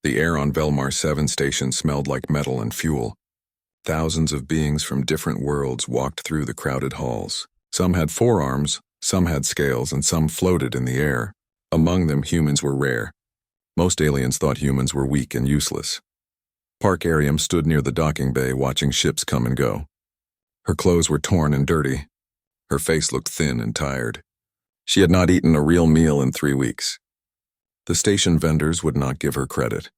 The air on Velmar 7 station smelled like metal and fuel. Thousands of beings from different worlds walked through the crowded halls. Some had forearms, some had scales, and some floated in the air. Among them, humans were rare. Most aliens thought humans were weak and useless. Park Ariam stood near the docking bay watching ships come and go. Her clothes were torn and dirty. Her face looked thin and tired. She had not eaten a real meal in 3 weeks. The station vendors would not give her credit.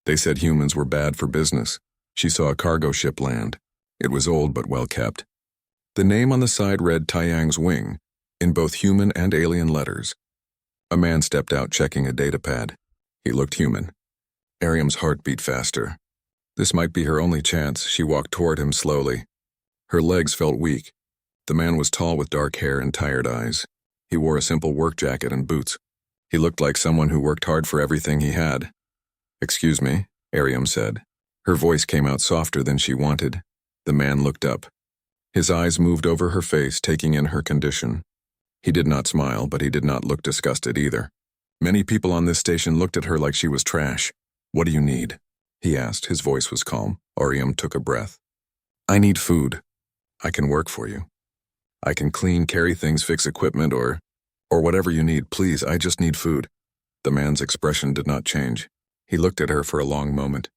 They said humans were bad for business. She saw a cargo ship land. It was old but well kept. The name on the side read Taiyang's Wing, in both human and alien letters. A man stepped out checking a datapad. He looked human. Ariam's heart beat faster. This might be her only chance. She walked toward him slowly. Her legs felt weak. The man was tall with dark hair and tired eyes. He wore a simple work jacket and boots. He looked like someone who worked hard for everything he had. "Excuse me," Ariam said. Her voice came out softer than she wanted. The man looked up. His eyes moved over her face, taking in her condition. He did not smile, but he did not look disgusted either. Many people on this station looked at her like she was trash. "What do you need?" he asked. His voice was calm. Ariam took a breath. "I need food. I can work for you. I can clean, carry things, fix equipment, or whatever you need. Please, I just need food." The man's expression did not change. He looked at her for a long moment.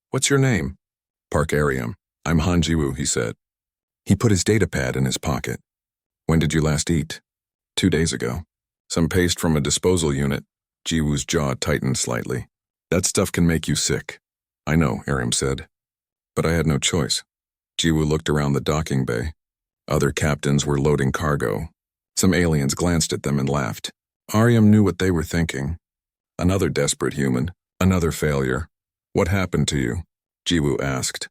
"What's your name?" "Park Ariam. I'm Han Jiwoo," he said. He put his datapad in his pocket. "When did you last eat?" 2 days ago. Some paste from a disposal unit." Jiwoo's jaw tightened slightly. "That stuff can make you sick." "I know," Ariam said. "But I had no choice." Jiwoo looked around the docking bay. Other captains were loading cargo. Some aliens glanced at them and laughed. Ariam knew what they were thinking. Another desperate human. Another failure. "What happened to you?" Jiwoo asked.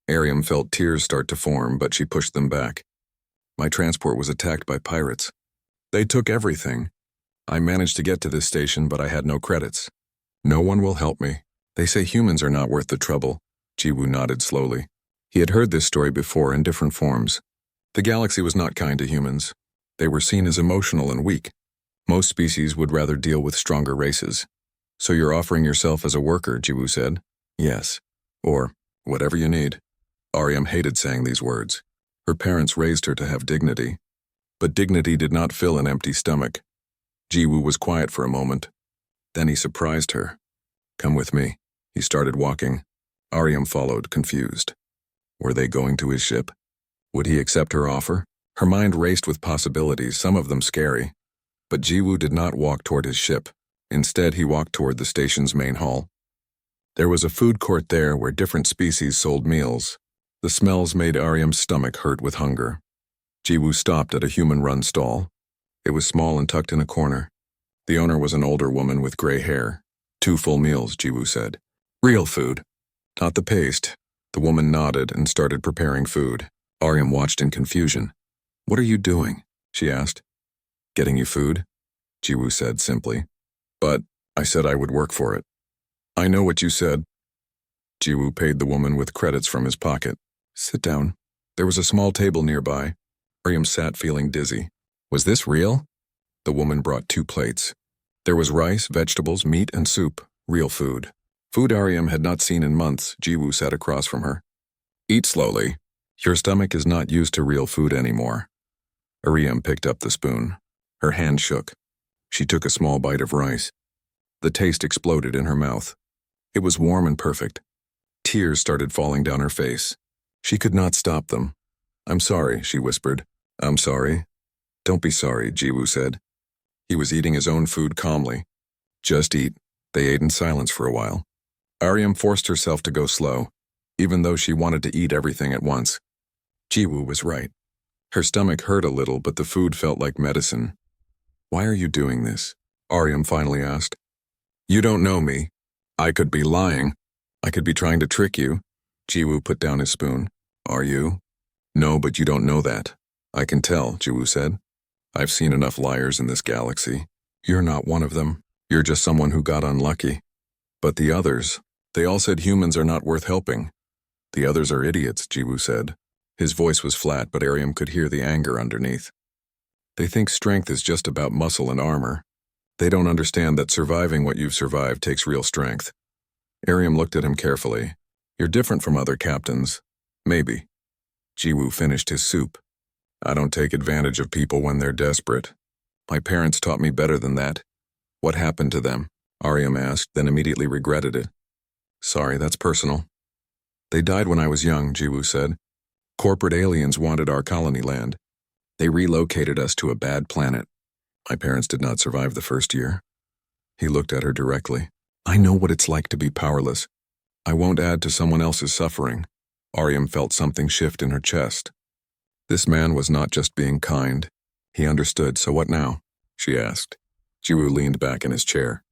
Ariam felt tears start to form, but she pushed them back. "My transport was attacked by pirates. They took everything. I managed to get to this station, but I had no credits. No one will help me. They say humans are not worth the trouble." Jiwoo nodded slowly. He had heard this story before in different forms. The galaxy was not kind to humans. They were seen as emotional and weak. Most species would rather deal with stronger races. "So you're offering yourself as a worker," Jiwoo said. "Yes. Or whatever you need." Ariam hated saying these words. Her parents raised her to have dignity. But dignity did not fill an empty stomach. Jiwoo was quiet for a moment. Then he surprised her. "Come with me." He started walking. Ariam followed, confused. Were they going to his ship? Would he accept her offer? Her mind raced with possibilities, some of them scary. But Jiwoo did not walk toward his ship. Instead, he walked toward the station's main hall. There was a food court there where different species sold meals. The smells made Ariam's stomach hurt with hunger. Jiwoo stopped at a human-run stall. It was small and tucked in a corner. The owner was an older woman with gray hair. 2 full meals, Jiwoo said. "Real food. Not the paste." The woman nodded and started preparing food. Ariam watched in confusion. "What are you doing?" she asked. "Getting you food," Jiwoo said simply. "But I said I would work for it." "I know what you said." Jiwoo paid the woman with credits from his pocket. "Sit down." There was a small table nearby. Ariam sat feeling dizzy. Was this real? The woman brought 2 plates. There was rice, vegetables, meat, and soup. Real food. Food Ariam had not seen in months. Jiwoo sat across from her. "Eat slowly. Your stomach is not used to real food anymore." Ariam picked up the spoon. Her hand shook. She took a small bite of rice. The taste exploded in her mouth. It was warm and perfect. Tears started falling down her face. She could not stop them. "I'm sorry," she whispered. "I'm sorry." "Don't be sorry," Jiwoo said. He was eating his own food calmly. "Just eat." They ate in silence for a while. Ariam forced herself to go slow, even though she wanted to eat everything at once. Jiwoo was right. Her stomach hurt a little, but the food felt like medicine. "Why are you doing this?" Ariam finally asked. "You don't know me. I could be lying. I could be trying to trick you." Jiwoo put down his spoon. "Are you?" "No, but you don't know that." "I can tell," Jiwoo said. "I've seen enough liars in this galaxy. You're not one of them. You're just someone who got unlucky. But the others, they all said humans are not worth helping." "The others are idiots," Jiwoo said. His voice was flat, but Ariam could hear the anger underneath. "They think strength is just about muscle and armor. They don't understand that surviving what you've survived takes real strength. Ariam looked at him carefully. You're different from other captains. Maybe. Jiwoo finished his soup. I don't take advantage of people when they're desperate. My parents taught me better than that. What happened to them? Ariam asked, then immediately regretted it. Sorry, that's personal. They died when I was young, Jiwoo said. Corporate aliens wanted our colony land. They relocated us to a bad planet. My parents did not survive the first year. He looked at her directly. I know what it's like to be powerless. I won't add to someone else's suffering. Ariam felt something shift in her chest. This man was not just being kind. He understood, so what now? She asked. Jiwoo leaned back in his chair.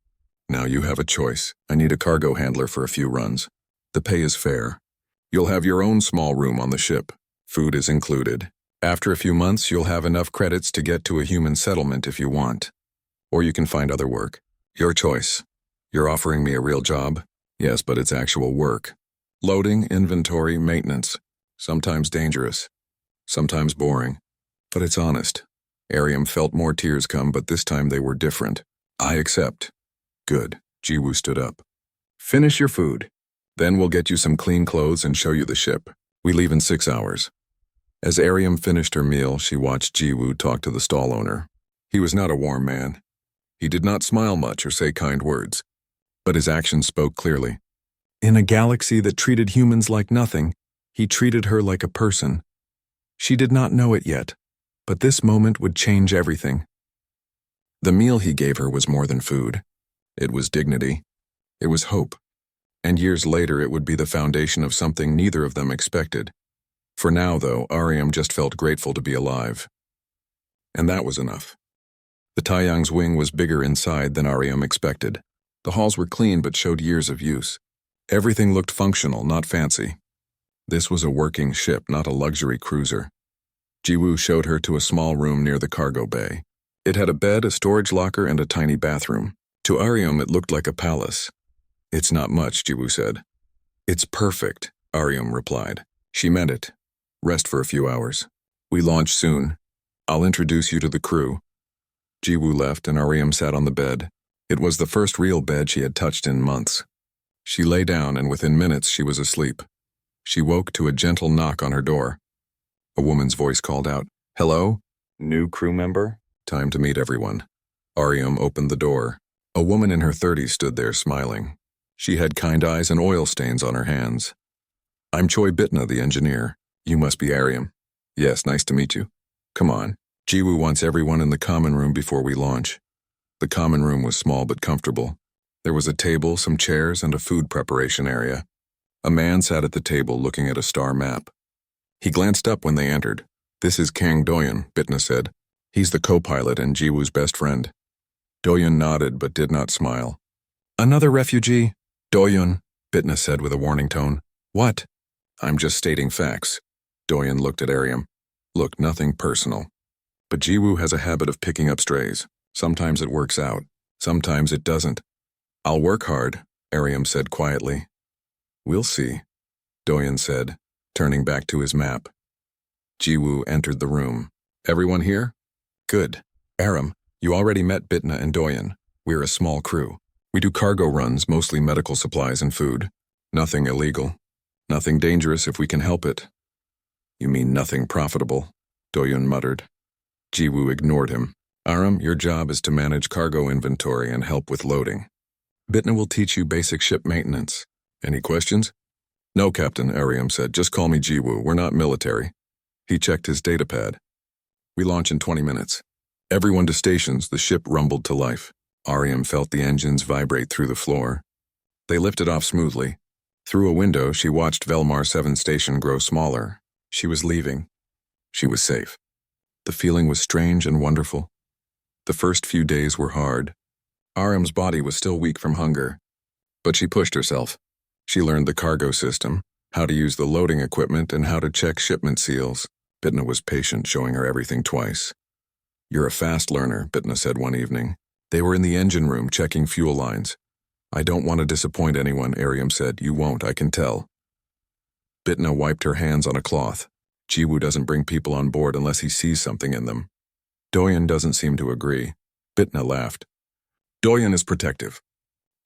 Now you have a choice. I need a cargo handler for a few runs. The pay is fair. You'll have your own small room on the ship. Food is included. After a few months, you'll have enough credits to get to a human settlement if you want. Or you can find other work. Your choice. You're offering me a real job? Yes, but it's actual work. Loading, inventory, maintenance. Sometimes dangerous. Sometimes boring. But it's honest. Ariam felt more tears come, but this time they were different. I accept. Good. Jiwoo stood up. Finish your food. Then we'll get you some clean clothes and show you the ship. We leave in 6 hours. As Ariam finished her meal, she watched Jiwoo talk to the stall owner. He was not a warm man. He did not smile much or say kind words, but his actions spoke clearly. In a galaxy that treated humans like nothing, he treated her like a person. She did not know it yet, but this moment would change everything. The meal he gave her was more than food. It was dignity. It was hope. And years later it would be the foundation of something neither of them expected. For now, though, Ariam just felt grateful to be alive. And that was enough. The Taiyang's wing was bigger inside than Ariam expected. The halls were clean but showed years of use. Everything looked functional, not fancy. This was a working ship, not a luxury cruiser. Jiwoo showed her to a small room near the cargo bay. It had a bed, a storage locker, and a tiny bathroom. To Ariam, it looked like a palace. It's not much, Jiwoo said. It's perfect, Ariam replied. She meant it. Rest for a few hours. We launch soon. I'll introduce you to the crew. Jiwoo left and Ariam sat on the bed. It was the first real bed she had touched in months. She lay down and within minutes she was asleep. She woke to a gentle knock on her door. A woman's voice called out, Hello? New crew member? Time to meet everyone. Ariam opened the door. A woman in her 30s stood there smiling. She had kind eyes and oil stains on her hands. I'm Choi Bitna, the engineer. You must be Ariam. Yes, nice to meet you. Come on. Jiwoo wants everyone in the common room before we launch. The common room was small but comfortable. There was a table, some chairs, and a food preparation area. A man sat at the table looking at a star map. He glanced up when they entered. This is Kang Doyeon, Bitna said. He's the co-pilot and Jiwoo's best friend. Doyeon nodded but did not smile. Another refugee? Doyeon, Bitna said with a warning tone. What? I'm just stating facts. Doyeon looked at Ariam. Look, nothing personal. But Jiwoo has a habit of picking up strays. Sometimes it works out. Sometimes it doesn't. I'll work hard, Ariam said quietly. We'll see, Doyeon said, turning back to his map. Jiwoo entered the room. Everyone here? Good. Aram, you already met Bitna and Doyeon. We're a small crew. We do cargo runs, mostly medical supplies and food. Nothing illegal. Nothing dangerous if we can help it. You mean nothing profitable, Doyeon muttered. Jiwoo ignored him. Aram, your job is to manage cargo inventory and help with loading. Bitna will teach you basic ship maintenance. Any questions? No, Captain, Ariam said. Just call me Jiwoo. We're not military. He checked his datapad. We launch in 20 minutes. Everyone to stations, the ship rumbled to life. Ariam felt the engines vibrate through the floor. They lifted off smoothly. Through a window, she watched Velmar 7 station grow smaller. She was leaving. She was safe. The feeling was strange and wonderful. The first few days were hard. Aram's body was still weak from hunger. But she pushed herself. She learned the cargo system, how to use the loading equipment, and how to check shipment seals. Bitna was patient, showing her everything twice. You're a fast learner, Bitna said one evening. They were in the engine room checking fuel lines. I don't want to disappoint anyone, Ariam said. You won't, I can tell. Bitna wiped her hands on a cloth. Jiwoo doesn't bring people on board unless he sees something in them. Doyeon doesn't seem to agree. Bitna laughed. Doyeon is protective.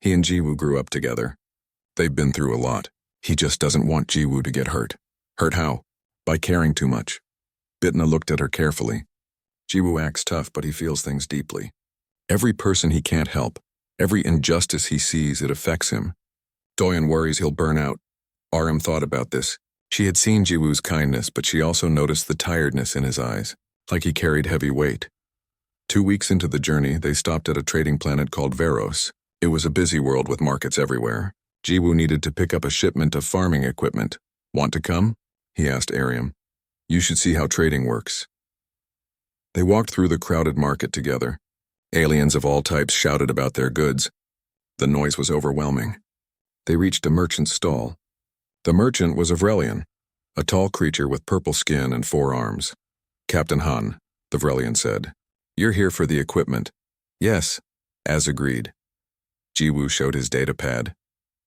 He and Jiwoo grew up together. They've been through a lot. He just doesn't want Jiwoo to get hurt. Hurt how? By caring too much. Bitna looked at her carefully. Jiwoo acts tough, but he feels things deeply. Every person he can't help, every injustice he sees, it affects him. Doyeon worries he'll burn out. RM thought about this. She had seen Jiwoo's kindness, but she also noticed the tiredness in his eyes, like he carried heavy weight. 2 weeks into the journey, they stopped at a trading planet called Veros. It was a busy world with markets everywhere. Jiwoo needed to pick up a shipment of farming equipment. Want to come? He asked Ariam. You should see how trading works. They walked through the crowded market together. Aliens of all types shouted about their goods. The noise was overwhelming. They reached a merchant's stall. The merchant was Avrelian, a tall creature with purple skin and 4 arms. Captain Han, the Avrelian said. You're here for the equipment. Yes, as agreed. Jiwoo showed his data pad.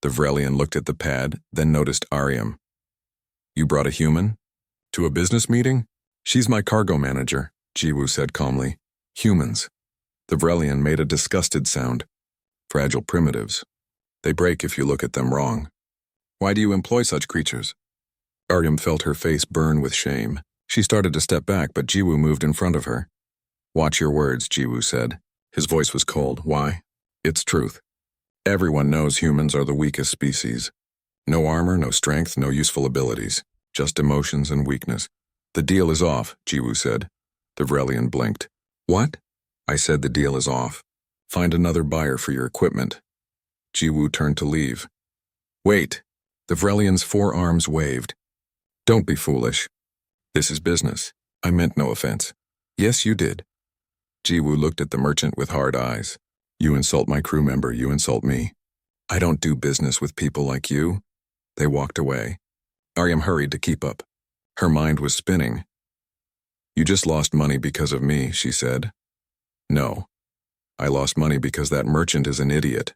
The Avrelian looked at the pad, then noticed Ariam. You brought a human? To a business meeting? She's my cargo manager, Jiwoo said calmly. Humans. The Avrelian made a disgusted sound. Fragile primitives. They break if you look at them wrong. Why do you employ such creatures? Ariam felt her face burn with shame. She started to step back, but Jiwoo moved in front of her. Watch your words, Jiwoo said. His voice was cold. Why? It's truth. Everyone knows humans are the weakest species. No armor, no strength, no useful abilities. Just emotions and weakness. The deal is off, Jiwoo said. The Avrelian blinked. What? I said the deal is off. Find another buyer for your equipment. Jiwoo turned to leave. Wait. The Avrelian's 4 arms waved. Don't be foolish. This is business. I meant no offense. Yes, you did. Jiwoo looked at the merchant with hard eyes. You insult my crew member, you insult me. I don't do business with people like you. They walked away. Ariam hurried to keep up. Her mind was spinning. You just lost money because of me, she said. No. I lost money because that merchant is an idiot.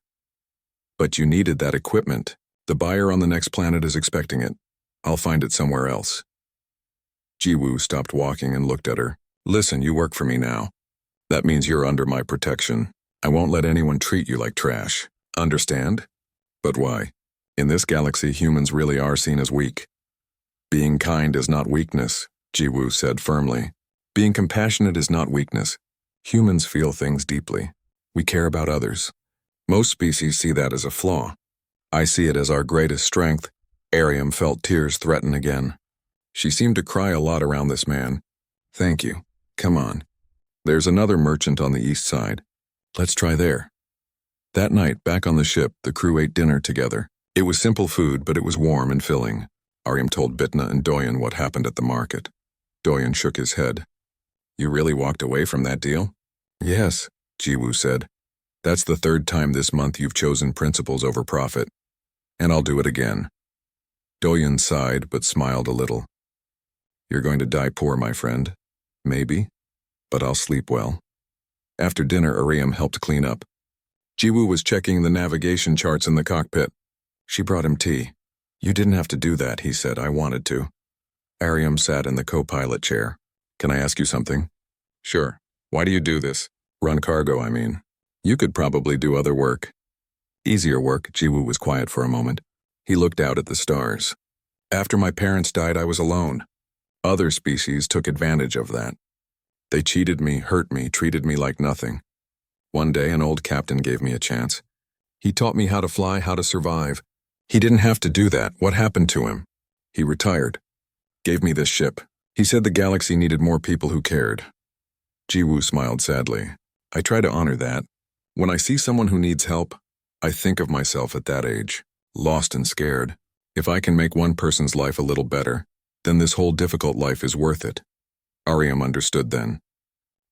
But you needed that equipment. The buyer on the next planet is expecting it. I'll find it somewhere else. Jiwoo stopped walking and looked at her. Listen, you work for me now. That means you're under my protection. I won't let anyone treat you like trash. Understand? But why? In this galaxy, humans really are seen as weak. Being kind is not weakness, Jiwoo said firmly. Being compassionate is not weakness. Humans feel things deeply. We care about others. Most species see that as a flaw. I see it as our greatest strength. Ariam felt tears threaten again. She seemed to cry a lot around this man. Thank you. Come on. There's another merchant on the east side. Let's try there. That night, back on the ship, the crew ate dinner together. It was simple food, but it was warm and filling. Ariam told Bitna and Doyeon what happened at the market. Doyeon shook his head. You really walked away from that deal? Yes, Jiwoo said. That's the 3rd time this month you've chosen principles over profit. And I'll do it again. Doyeon sighed, but smiled a little. You're going to die poor, my friend. Maybe. But I'll sleep well. After dinner, Ariam helped clean up. Jiwoo was checking the navigation charts in the cockpit. She brought him tea. You didn't have to do that, he said. I wanted to. Ariam sat in the co-pilot chair. Can I ask you something? Sure. Why do you do this? Run cargo, I mean. You could probably do other work. Easier work. Jiwoo was quiet for a moment. He looked out at the stars. After my parents died, I was alone. Other species took advantage of that. They cheated me, hurt me, treated me like nothing. One day, an old captain gave me a chance. He taught me how to fly, how to survive. He didn't have to do that. What happened to him? He retired. Gave me this ship. He said the galaxy needed more people who cared. Jiwoo smiled sadly. I try to honor that. When I see someone who needs help, I think of myself at that age, lost and scared. If I can make one person's life a little better, then this whole difficult life is worth it. Ariam understood then.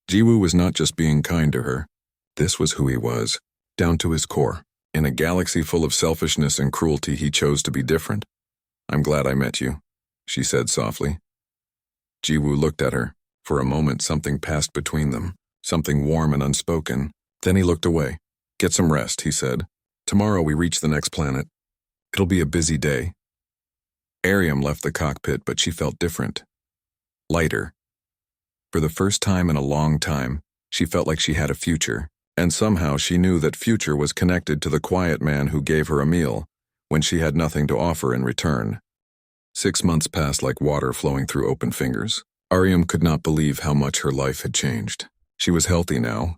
Jiwoo was not just being kind to her. This was who he was, down to his core. In a galaxy full of selfishness and cruelty, he chose to be different. I'm glad I met you, she said softly. Jiwoo looked at her. For a moment, something passed between them, something warm and unspoken. Then he looked away. Get some rest, he said. Tomorrow we reach the next planet. It'll be a busy day. Ariam left the cockpit, but she felt different. Lighter. For the first time in a long time, she felt like she had a future, and somehow she knew that future was connected to the quiet man who gave her a meal, when she had nothing to offer in return. 6 months passed like water flowing through open fingers. Ariam could not believe how much her life had changed. She was healthy now,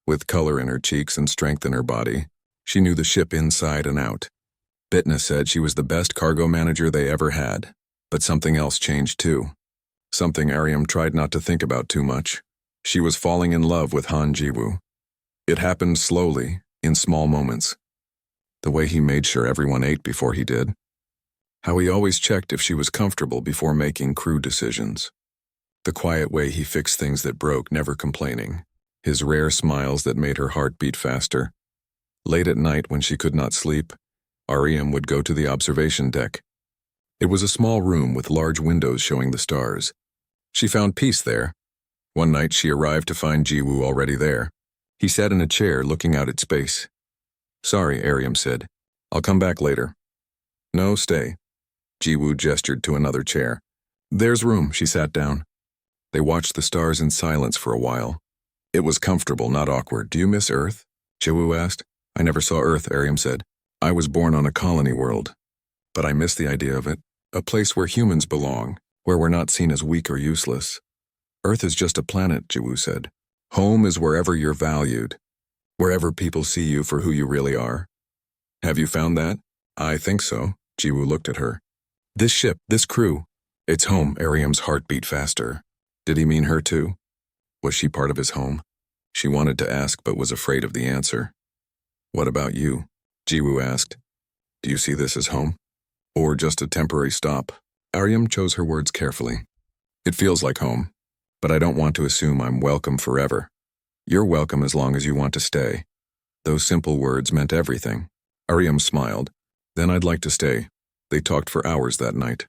with color in her cheeks and strength in her body. She knew the ship inside and out. Bitna said she was the best cargo manager they ever had. But something else changed too. Something Ariam tried not to think about too much. She was falling in love with Han Jiwoo. It happened slowly, in small moments. The way he made sure everyone ate before he did. How he always checked if she was comfortable before making crew decisions. The quiet way he fixed things that broke, never complaining. His rare smiles that made her heart beat faster. Late at night when she could not sleep, Ariam would go to the observation deck. It was a small room with large windows showing the stars. She found peace there. One night she arrived to find Jiwoo already there. He sat in a chair looking out at space. "Sorry," Ariam said. "I'll come back later." "No, stay." Jiwoo gestured to another chair. "There's room," she sat down. They watched the stars in silence for a while. It was comfortable, not awkward. "Do you miss Earth?" Jiwoo asked. "I never saw Earth," Ariam said. "I was born on a colony world. But I miss the idea of it. A place where humans belong, where we're not seen as weak or useless." "Earth is just a planet," Jiwoo said. "Home is wherever you're valued, wherever people see you for who you really are." "Have you found that?" "I think so." Jiwoo looked at her. "This ship, this crew, it's home." Ariam's heart beat faster. Did he mean her too? Was she part of his home? She wanted to ask but was afraid of the answer. "What about you?" Jiwoo asked. "Do you see this as home? Or just a temporary stop?" Ariam chose her words carefully. "It feels like home, but I don't want to assume I'm welcome forever. You're welcome as long as you want to stay." Those simple words meant everything. Ariam smiled. "Then I'd like to stay." They talked for hours that night.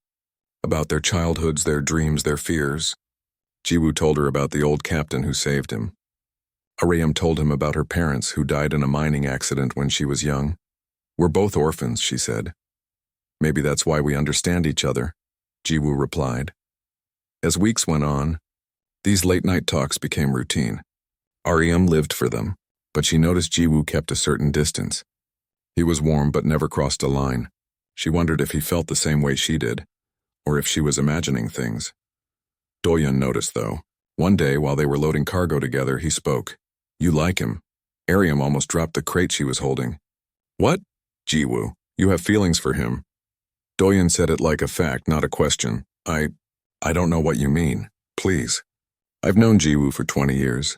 About their childhoods, their dreams, their fears. Jiwoo told her about the old captain who saved him. Ariam told him about her parents who died in a mining accident when she was young. "We're both orphans," she said. "Maybe that's why we understand each other," Jiwoo replied. As weeks went on, these late-night talks became routine. Ariam lived for them, but she noticed Jiwoo kept a certain distance. He was warm but never crossed a line. She wondered if he felt the same way she did, or if she was imagining things. Doyun noticed, though. One day, while they were loading cargo together, he spoke. "You like him." Ariam almost dropped the crate she was holding. "What?" "Jiwoo, you have feelings for him." Doyun said it like a fact, not a question. I don't know what you mean. Please. I've known Jiwoo for 20 years.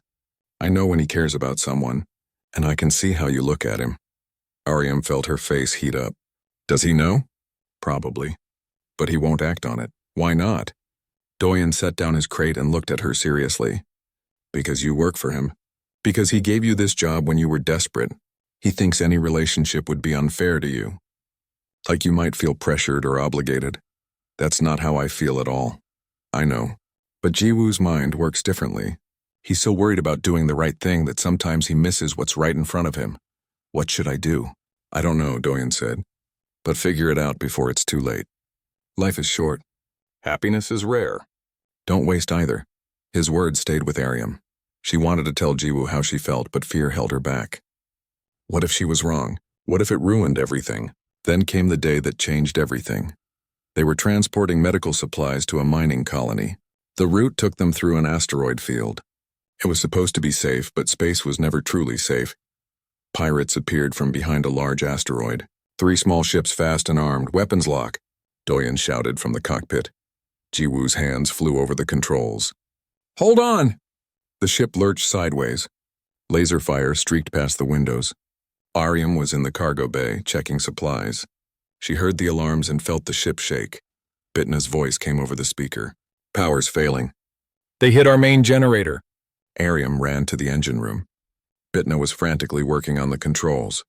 I know when he cares about someone, and I can see how you look at him." Ariam felt her face heat up. "Does he know?" "Probably. But he won't act on it." "Why not?" Doyun set down his crate and looked at her seriously. "Because you work for him. Because he gave you this job when you were desperate. He thinks any relationship would be unfair to you. Like you might feel pressured or obligated. That's not how I feel at all. I know. But Jiwoo's mind works differently. He's so worried about doing the right thing that sometimes he misses what's right in front of him. What should I do?" "I don't know," Doyun said. "But figure it out before it's too late. Life is short. Happiness is rare. Don't waste either." His words stayed with Ariam. She wanted to tell Jiwoo how she felt, but fear held her back. What if she was wrong? What if it ruined everything? Then came the day that changed everything. They were transporting medical supplies to a mining colony. The route took them through an asteroid field. It was supposed to be safe, but space was never truly safe. Pirates appeared from behind a large asteroid. 3 small ships fast and armed, weapons lock, Doyun shouted from the cockpit. Jiwoo's hands flew over the controls. "Hold on!" The ship lurched sideways. Laser fire streaked past the windows. Ariam was in the cargo bay, checking supplies. She heard the alarms and felt the ship shake. Bitna's voice came over the speaker. "Power's failing." "They hit our main generator." Ariam ran to the engine room. Bitna was frantically working on the controls.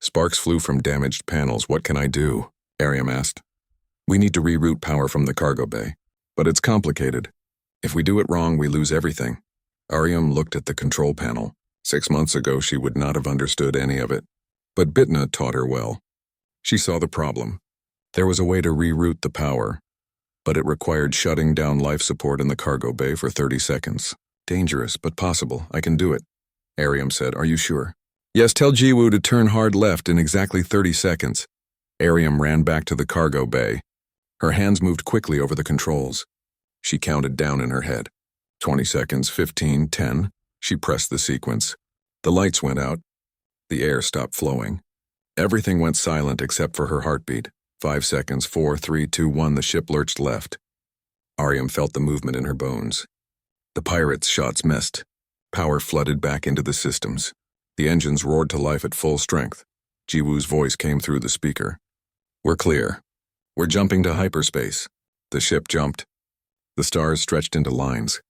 Sparks flew from damaged panels. "What can I do?" Ariam asked. "We need to reroute power from the cargo bay. But it's complicated. If we do it wrong, we lose everything." Ariam looked at the control panel. 6 months ago, she would not have understood any of it. But Bitna taught her well. She saw the problem. There was a way to reroute the power, but it required shutting down life support in the cargo bay for 30 seconds. "Dangerous, but possible. I can do it." Ariam said, "Are you sure?" "Yes, tell Jiwoo to turn hard left in exactly 30 seconds. Ariam ran back to the cargo bay. Her hands moved quickly over the controls. She counted down in her head. 20 seconds, 15, 10. She pressed the sequence. The lights went out. The air stopped flowing. Everything went silent except for her heartbeat. 5 seconds, 4, 3, 2, 1. The ship lurched left. Ariam felt the movement in her bones. The pirates' shots missed. Power flooded back into the systems. The engines roared to life at full strength. Jiwoo's voice came through the speaker. "We're clear. We're jumping to hyperspace." The ship jumped. The stars stretched into lines.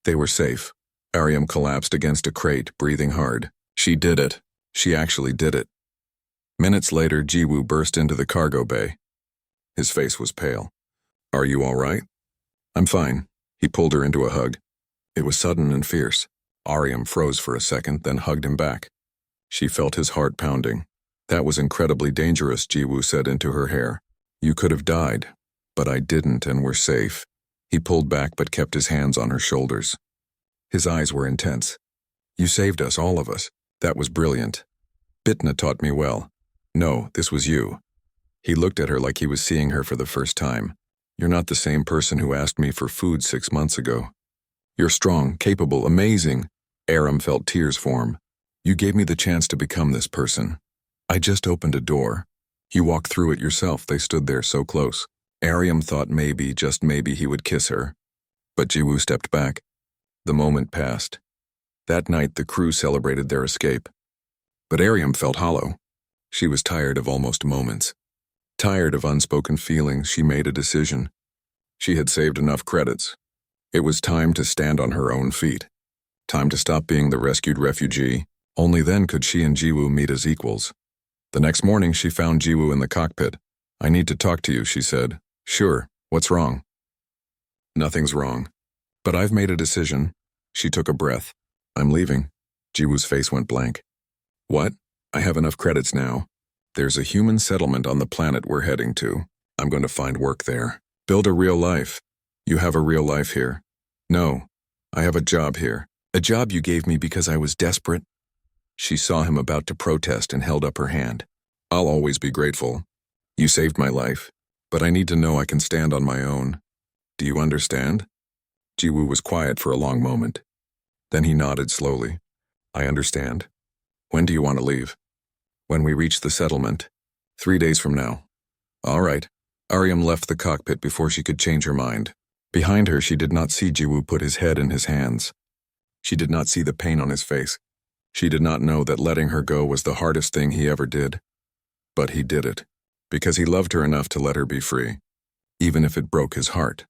They were safe. Ariam collapsed against a crate, breathing hard. She did it. She actually did it. Minutes later, Jiwoo burst into the cargo bay. His face was pale. "Are you all right?" "I'm fine." He pulled her into a hug. It was sudden and fierce. Ariam froze for a second, then hugged him back. She felt his heart pounding. "That was incredibly dangerous," Jiwoo said into her hair. "You could have died, but I didn't and we're safe." He pulled back but kept his hands on her shoulders. His eyes were intense. "You saved us, all of us. That was brilliant. Bitna taught me well. No, this was you." He looked at her like he was seeing her for the first time. "You're not the same person who asked me for food 6 months ago. You're strong, capable, amazing." Aram felt tears form. "You gave me the chance to become this person. I just opened a door. You walked through it yourself." They stood there so close. Ariam thought maybe, just maybe, he would kiss her. But Jiwoo stepped back. The moment passed. That night, the crew celebrated their escape. But Ariam felt hollow. She was tired of almost moments. Tired of unspoken feelings. She made a decision. She had saved enough credits. It was time to stand on her own feet. Time to stop being the rescued refugee. Only then could she and Jiwoo meet as equals. The next morning, she found Jiwoo in the cockpit. "I need to talk to you," she said. "Sure. What's wrong?" "Nothing's wrong. But I've made a decision." She took a breath. "I'm leaving." Jiwoo's face went blank. "What?" "I have enough credits now. There's a human settlement on the planet we're heading to. I'm going to find work there. Build a real life." "You have a real life here." "No. I have a job here. A job you gave me because I was desperate." She saw him about to protest and held up her hand. "I'll always be grateful. You saved my life. But I need to know I can stand on my own. Do you understand?" Jiwoo was quiet for a long moment. Then he nodded slowly. "I understand. When do you want to leave?" "When we reach the settlement. 3 days from now." "All right." Ariam left the cockpit before she could change her mind. Behind her, she did not see Jiwoo put his head in his hands. She did not see the pain on his face. She did not know that letting her go was the hardest thing he ever did. But he did it, because he loved her enough to let her be free, even if it broke his heart.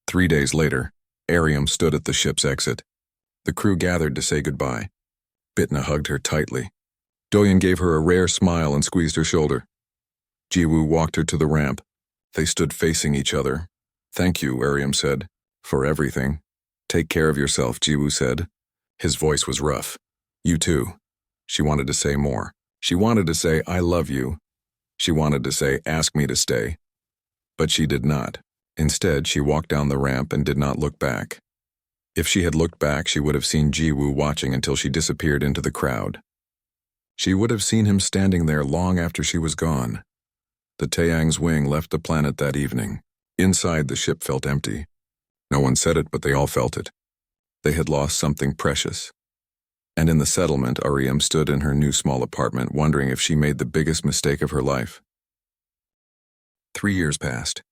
3 days later, Ariam stood at the ship's exit. The crew gathered to say goodbye. Bitna hugged her tightly. Doyen gave her a rare smile and squeezed her shoulder. Jiwoo walked her to the ramp. They stood facing each other. "Thank you," Ariam said, "for everything." "Take care of yourself," Jiwoo said. His voice was rough. "You too." She wanted to say more. She wanted to say, "I love you." She wanted to say, "Ask me to stay." But she did not. Instead, she walked down the ramp and did not look back. If she had looked back, she would have seen Jiwoo watching until she disappeared into the crowd. She would have seen him standing there long after she was gone. The Taeyang's wing left the planet that evening. Inside, the ship felt empty. No one said it, but they all felt it. They had lost something precious. And in the settlement, Ariam stood in her new small apartment, wondering if she made the biggest mistake of her life. 3 years passed.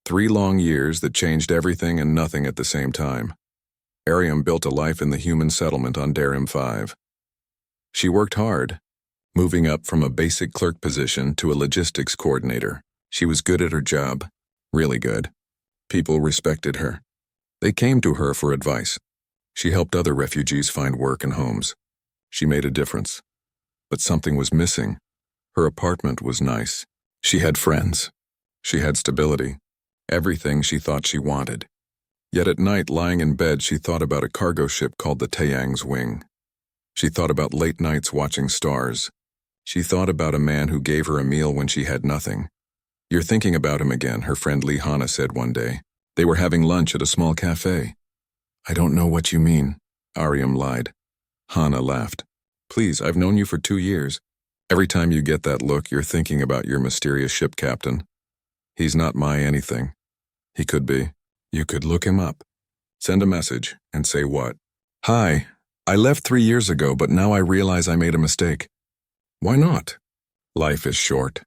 3 long years that changed everything and nothing at the same time. Ariam built a life in the human settlement on Darim 5. She worked hard, moving up from a basic clerk position to a logistics coordinator. She was good at her job, really good. People respected her. They came to her for advice. She helped other refugees find work and homes. She made a difference. But something was missing. Her apartment was nice. She had friends. She had stability. Everything she thought she wanted. Yet at night, lying in bed, she thought about a cargo ship called the Taeyang's Wing. She thought about late nights watching stars. She thought about a man who gave her a meal when she had nothing. "You're thinking about him again," her friend Lee Hana said one day. They were having lunch at a small cafe. "I don't know what you mean," Ariam lied. Hana laughed. "Please, I've known you for 2 years. Every time you get that look, you're thinking about your mysterious ship captain. He's not my anything. He could be. You could look him up. Send a message and say what? Hi, I left 3 years ago, but now I realize I made a mistake. Why not? Life is short.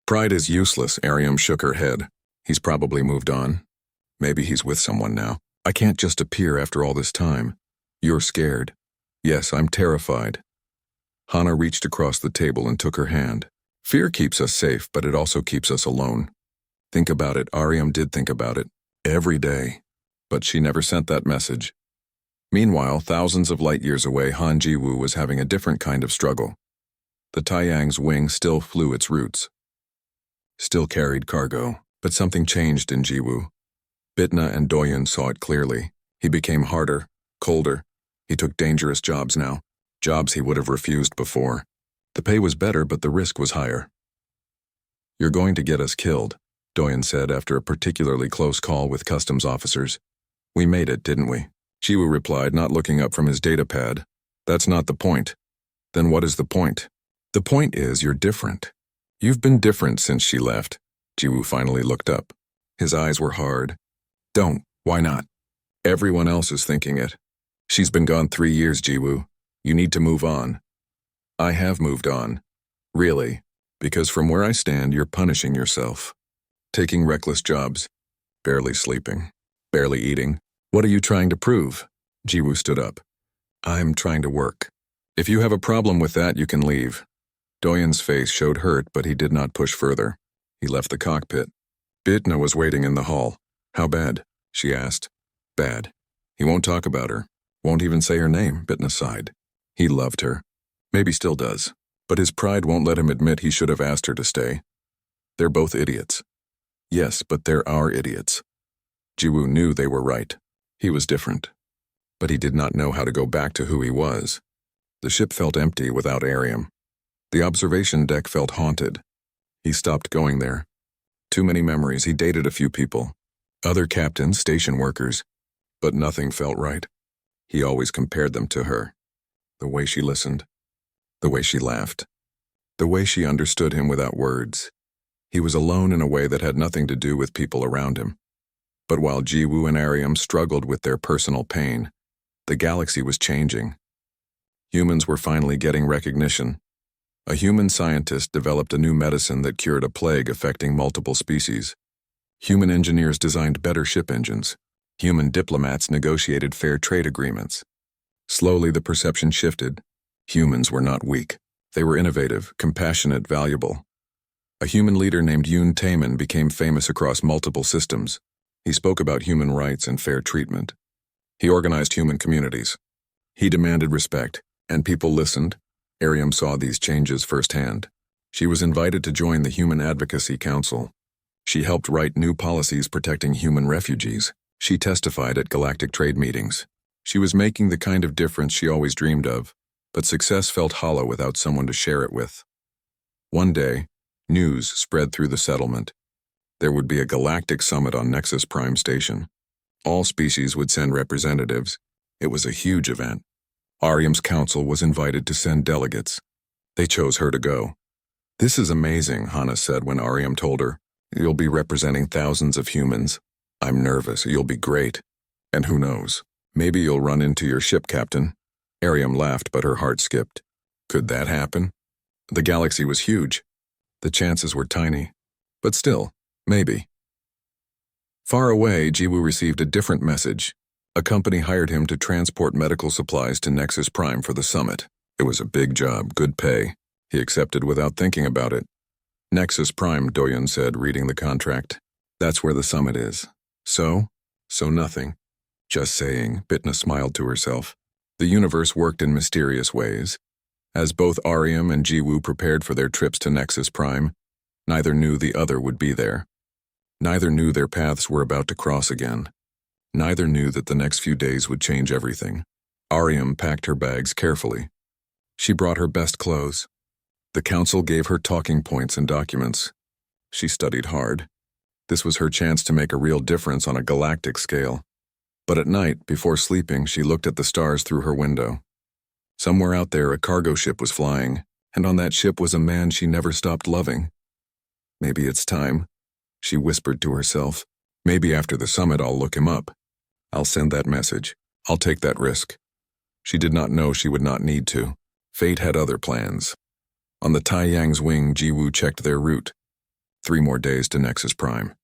Pride is useless, Ariam shook her head. He's probably moved on. Maybe he's with someone now. I can't just appear after all this time. You're scared. Yes, I'm terrified. Hana reached across the table and took her hand. Fear keeps us safe, but it also keeps us alone. Think about it. Ariam did think about it. Every day. But she never sent that message. Meanwhile, thousands of light years away, Han Jiwoo was having a different kind of struggle. The Taiyang's wing still flew its routes. Still carried cargo, but something changed in Jiwoo. Bitna and Doyun saw it clearly. He became harder, colder. He took dangerous jobs now, jobs he would have refused before. The pay was better, but the risk was higher. You're going to get us killed, Doyun said after a particularly close call with customs officers. We made it, didn't we? Jiwoo replied, not looking up from his datapad. That's not the point. Then what is the point? The point is you're different. You've been different since she left. Jiwoo finally looked up. His eyes were hard. Don't. Why not? Everyone else is thinking it. She's been gone 3 years, Jiwoo. You need to move on. I have moved on. Really. Because from where I stand, you're punishing yourself. Taking reckless jobs. Barely sleeping. Barely eating. What are you trying to prove? Jiwoo stood up. I'm trying to work. If you have a problem with that, you can leave. Doyun's face showed hurt, but he did not push further. He left the cockpit. Bitna was waiting in the hall. How bad? She asked. Bad. He won't talk about her. Won't even say her name, Bitna sighed. He loved her. Maybe still does. But his pride won't let him admit he should have asked her to stay. They're both idiots. Yes, but there are idiots. Jiwoo knew they were right. He was different. But he did not know how to go back to who he was. The ship felt empty without Ariam. The observation deck felt haunted. He stopped going there. Too many memories. He dated a few people. Other captains, station workers. But nothing felt right. He always compared them to her. The way she listened. The way she laughed. The way she understood him without words. He was alone in a way that had nothing to do with people around him. But while Jiwoo and Ariam struggled with their personal pain, the galaxy was changing. Humans were finally getting recognition. A human scientist developed a new medicine that cured a plague affecting multiple species. Human engineers designed better ship engines. Human diplomats negotiated fair trade agreements. Slowly the perception shifted. Humans were not weak. They were innovative, compassionate, valuable. A human leader named Yoon Taemin became famous across multiple systems. He spoke about human rights and fair treatment. He organized human communities. He demanded respect, and people listened. Ariam saw these changes firsthand. She was invited to join the Human Advocacy Council. She helped write new policies protecting human refugees. She testified at galactic trade meetings. She was making the kind of difference she always dreamed of, but success felt hollow without someone to share it with. One day, news spread through the settlement. There would be a galactic summit on Nexus Prime Station. All species would send representatives. It was a huge event. Ariam's council was invited to send delegates. They chose her to go. This is amazing, Hana said when Ariam told her. You'll be representing thousands of humans. I'm nervous. You'll be great. And who knows? Maybe you'll run into your ship captain. Ariam laughed, but her heart skipped. Could that happen? The galaxy was huge. The chances were tiny. But still, maybe. Far away, Jiwoo received a different message. A company hired him to transport medical supplies to Nexus Prime for the summit. It was a big job, good pay. He accepted without thinking about it. Nexus Prime, Doyun said, reading the contract. That's where the summit is. So nothing. Just saying, Bitna smiled to herself. The universe worked in mysterious ways. As both Ariam and Jiwoo prepared for their trips to Nexus Prime, neither knew the other would be there. Neither knew their paths were about to cross again. Neither knew that the next few days would change everything. Ariam packed her bags carefully. She brought her best clothes. The council gave her talking points and documents. She studied hard. This was her chance to make a real difference on a galactic scale. But at night, before sleeping, she looked at the stars through her window. Somewhere out there, a cargo ship was flying, And on that ship was a man she never stopped loving. Maybe it's time, she whispered to herself. Maybe after the summit I'll look him up. I'll send that message. I'll take that risk. She did not know she would not need to. Fate had other plans. On the Taiyang's wing, Jiwoo checked their route. 3 more days to Nexus Prime.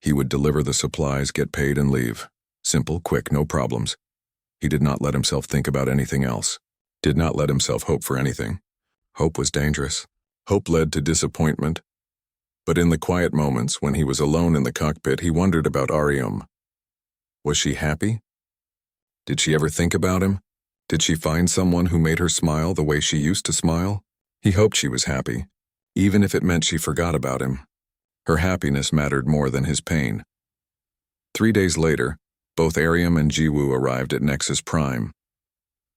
He would deliver the supplies, get paid, and leave. Simple, quick, no problems. He did not let himself think about anything else. Did not let himself hope for anything. Hope was dangerous. Hope led to disappointment. But in the quiet moments, when he was alone in the cockpit, he wondered about Arium. Was she happy? Did she ever think about him? Did she find someone who made her smile the way she used to smile? He hoped she was happy, even if it meant she forgot about him. Her happiness mattered more than his pain. 3 days later, both Arium and Jiwoo arrived at Nexus Prime.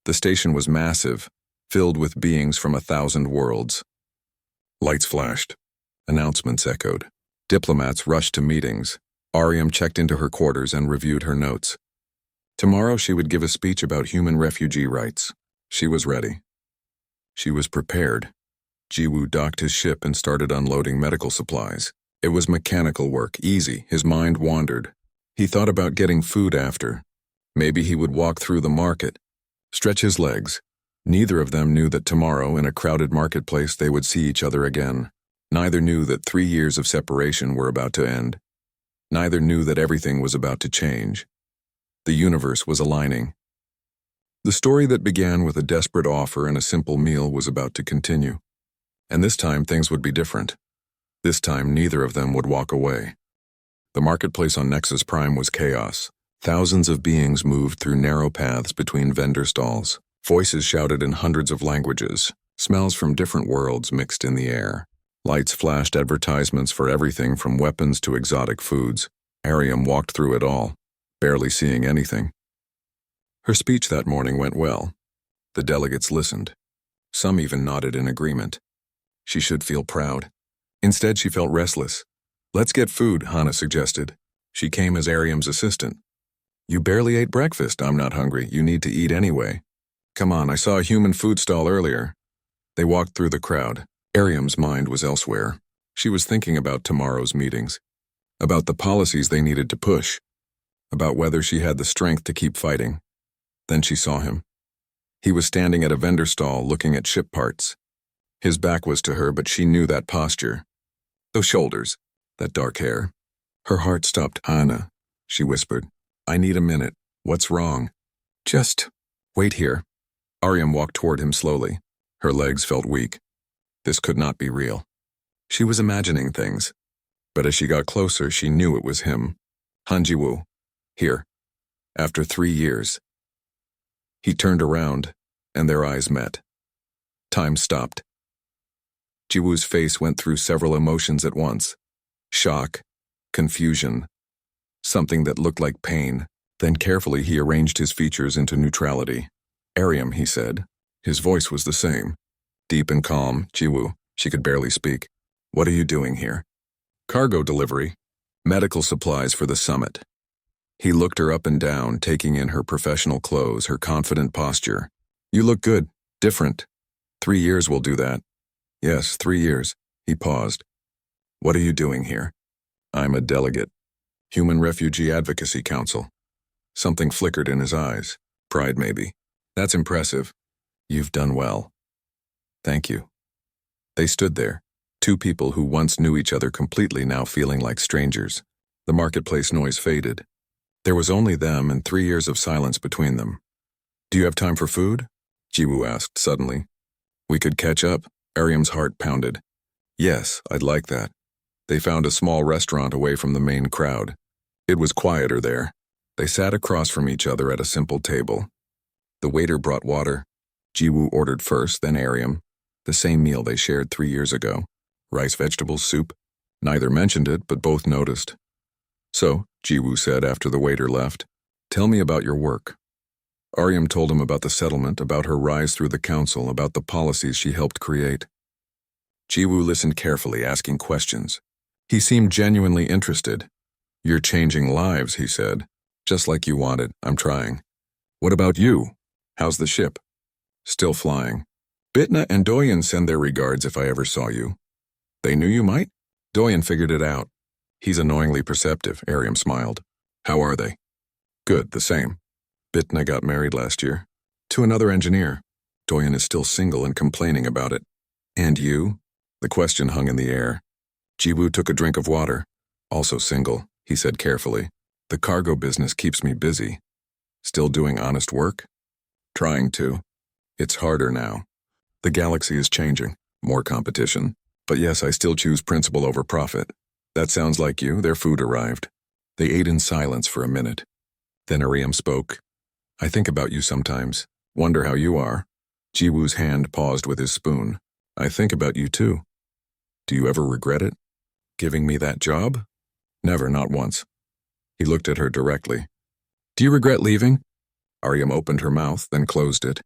The station was massive, filled with beings from 1,000 worlds. Lights flashed. Announcements echoed. Diplomats rushed to meetings. Arium checked into her quarters and reviewed her notes. Tomorrow she would give a speech about human refugee rights. She was ready. She was prepared. Jiwoo docked his ship and started unloading medical supplies. It was mechanical work, easy. His mind wandered. He thought about getting food after. Maybe he would walk through the market, stretch his legs. Neither of them knew that tomorrow, in a crowded marketplace, they would see each other again. Neither knew that 3 years of separation were about to end. Neither knew that everything was about to change. The universe was aligning. The story that began with a desperate offer and a simple meal was about to continue. And this time things would be different. This time neither of them would walk away. The marketplace on Nexus Prime was chaos. Thousands of beings moved through narrow paths between vendor stalls. Voices shouted in hundreds of languages. Smells from different worlds mixed in the air. Lights flashed advertisements for everything from weapons to exotic foods. Arium walked through it all, barely seeing anything. Her speech that morning went well. The delegates listened. Some even nodded in agreement. She should feel proud. Instead, she felt restless. "Let's get food," Hana suggested. She came as Arium's assistant. "You barely ate breakfast. I'm not hungry. You need to eat anyway. Come on, I saw a human food stall earlier." They walked through the crowd. Arium's mind was elsewhere. She was thinking about tomorrow's meetings, about the policies they needed to push, about whether she had the strength to keep fighting. Then she saw him. He was standing at a vendor stall looking at ship parts. His back was to her, but she knew that posture. Those shoulders, that dark hair. Her heart stopped. "Hana," she whispered. "I need a minute. What's wrong?" "Just wait here." Arium walked toward him slowly. Her legs felt weak. This could not be real. She was imagining things. But as she got closer, she knew it was him. Hanjiwoo. Here. After 3 years. He turned around, and their eyes met. Time stopped. Jiwoo's face went through several emotions at once. Shock, confusion, something that looked like pain. Then carefully he arranged his features into neutrality. "Arium," he said. His voice was the same. Deep and calm. "Jiwoo." She could barely speak. "What are you doing here?" "Cargo delivery. Medical supplies for the summit." He looked her up and down, taking in her professional clothes, her confident posture. "You look good. Different. 3 years will do that." "Yes, 3 years." He paused. "What are you doing here?" "I'm a delegate. Human Refugee Advocacy Council." Something flickered in his eyes. Pride, maybe. "That's impressive. You've done well." "Thank you." They stood there, 2 people who once knew each other completely, now feeling like strangers. The marketplace noise faded. There was only them and 3 years of silence between them. "Do you have time for food?" Jiwoo asked suddenly. "We could catch up." Arium's heart pounded. "Yes, I'd like that." They found a small restaurant away from the main crowd. It was quieter there. They sat across from each other at a simple table. The waiter brought water. Jiwoo ordered first, then Arium. The same meal they shared 3 years ago. Rice, vegetables, soup. Neither mentioned it, but both noticed. "So," Jiwoo said after the waiter left, "tell me about your work." Arium told him about the settlement, about her rise through the council, about the policies she helped create. Jiwoo listened carefully, asking questions. He seemed genuinely interested. "You're changing lives," he said. "Just like you wanted. I'm trying." "What about you? How's the ship?" "Still flying." Bitna and Doyen send their regards if I ever saw you. They knew you might? Doyen figured it out. He's annoyingly perceptive, Ariam smiled. How are they? Good, the same. Bitna got married last year. To another engineer. Doyen is still single and complaining about it. And you? The question hung in the air. Jiwoo took a drink of water. Also single, he said carefully. The cargo business keeps me busy. Still doing honest work? Trying to. It's harder now. The galaxy is changing. More competition. But yes, I still choose principle over profit. That sounds like you. Their food arrived. They ate in silence for a minute. Then Ariam spoke. I think about you sometimes. Wonder how you are. Jiwoo's hand paused with his spoon. I think about you too. Do you ever regret it? Giving me that job? Never, not once. He looked at her directly. Do you regret leaving? Ariam opened her mouth, then closed it.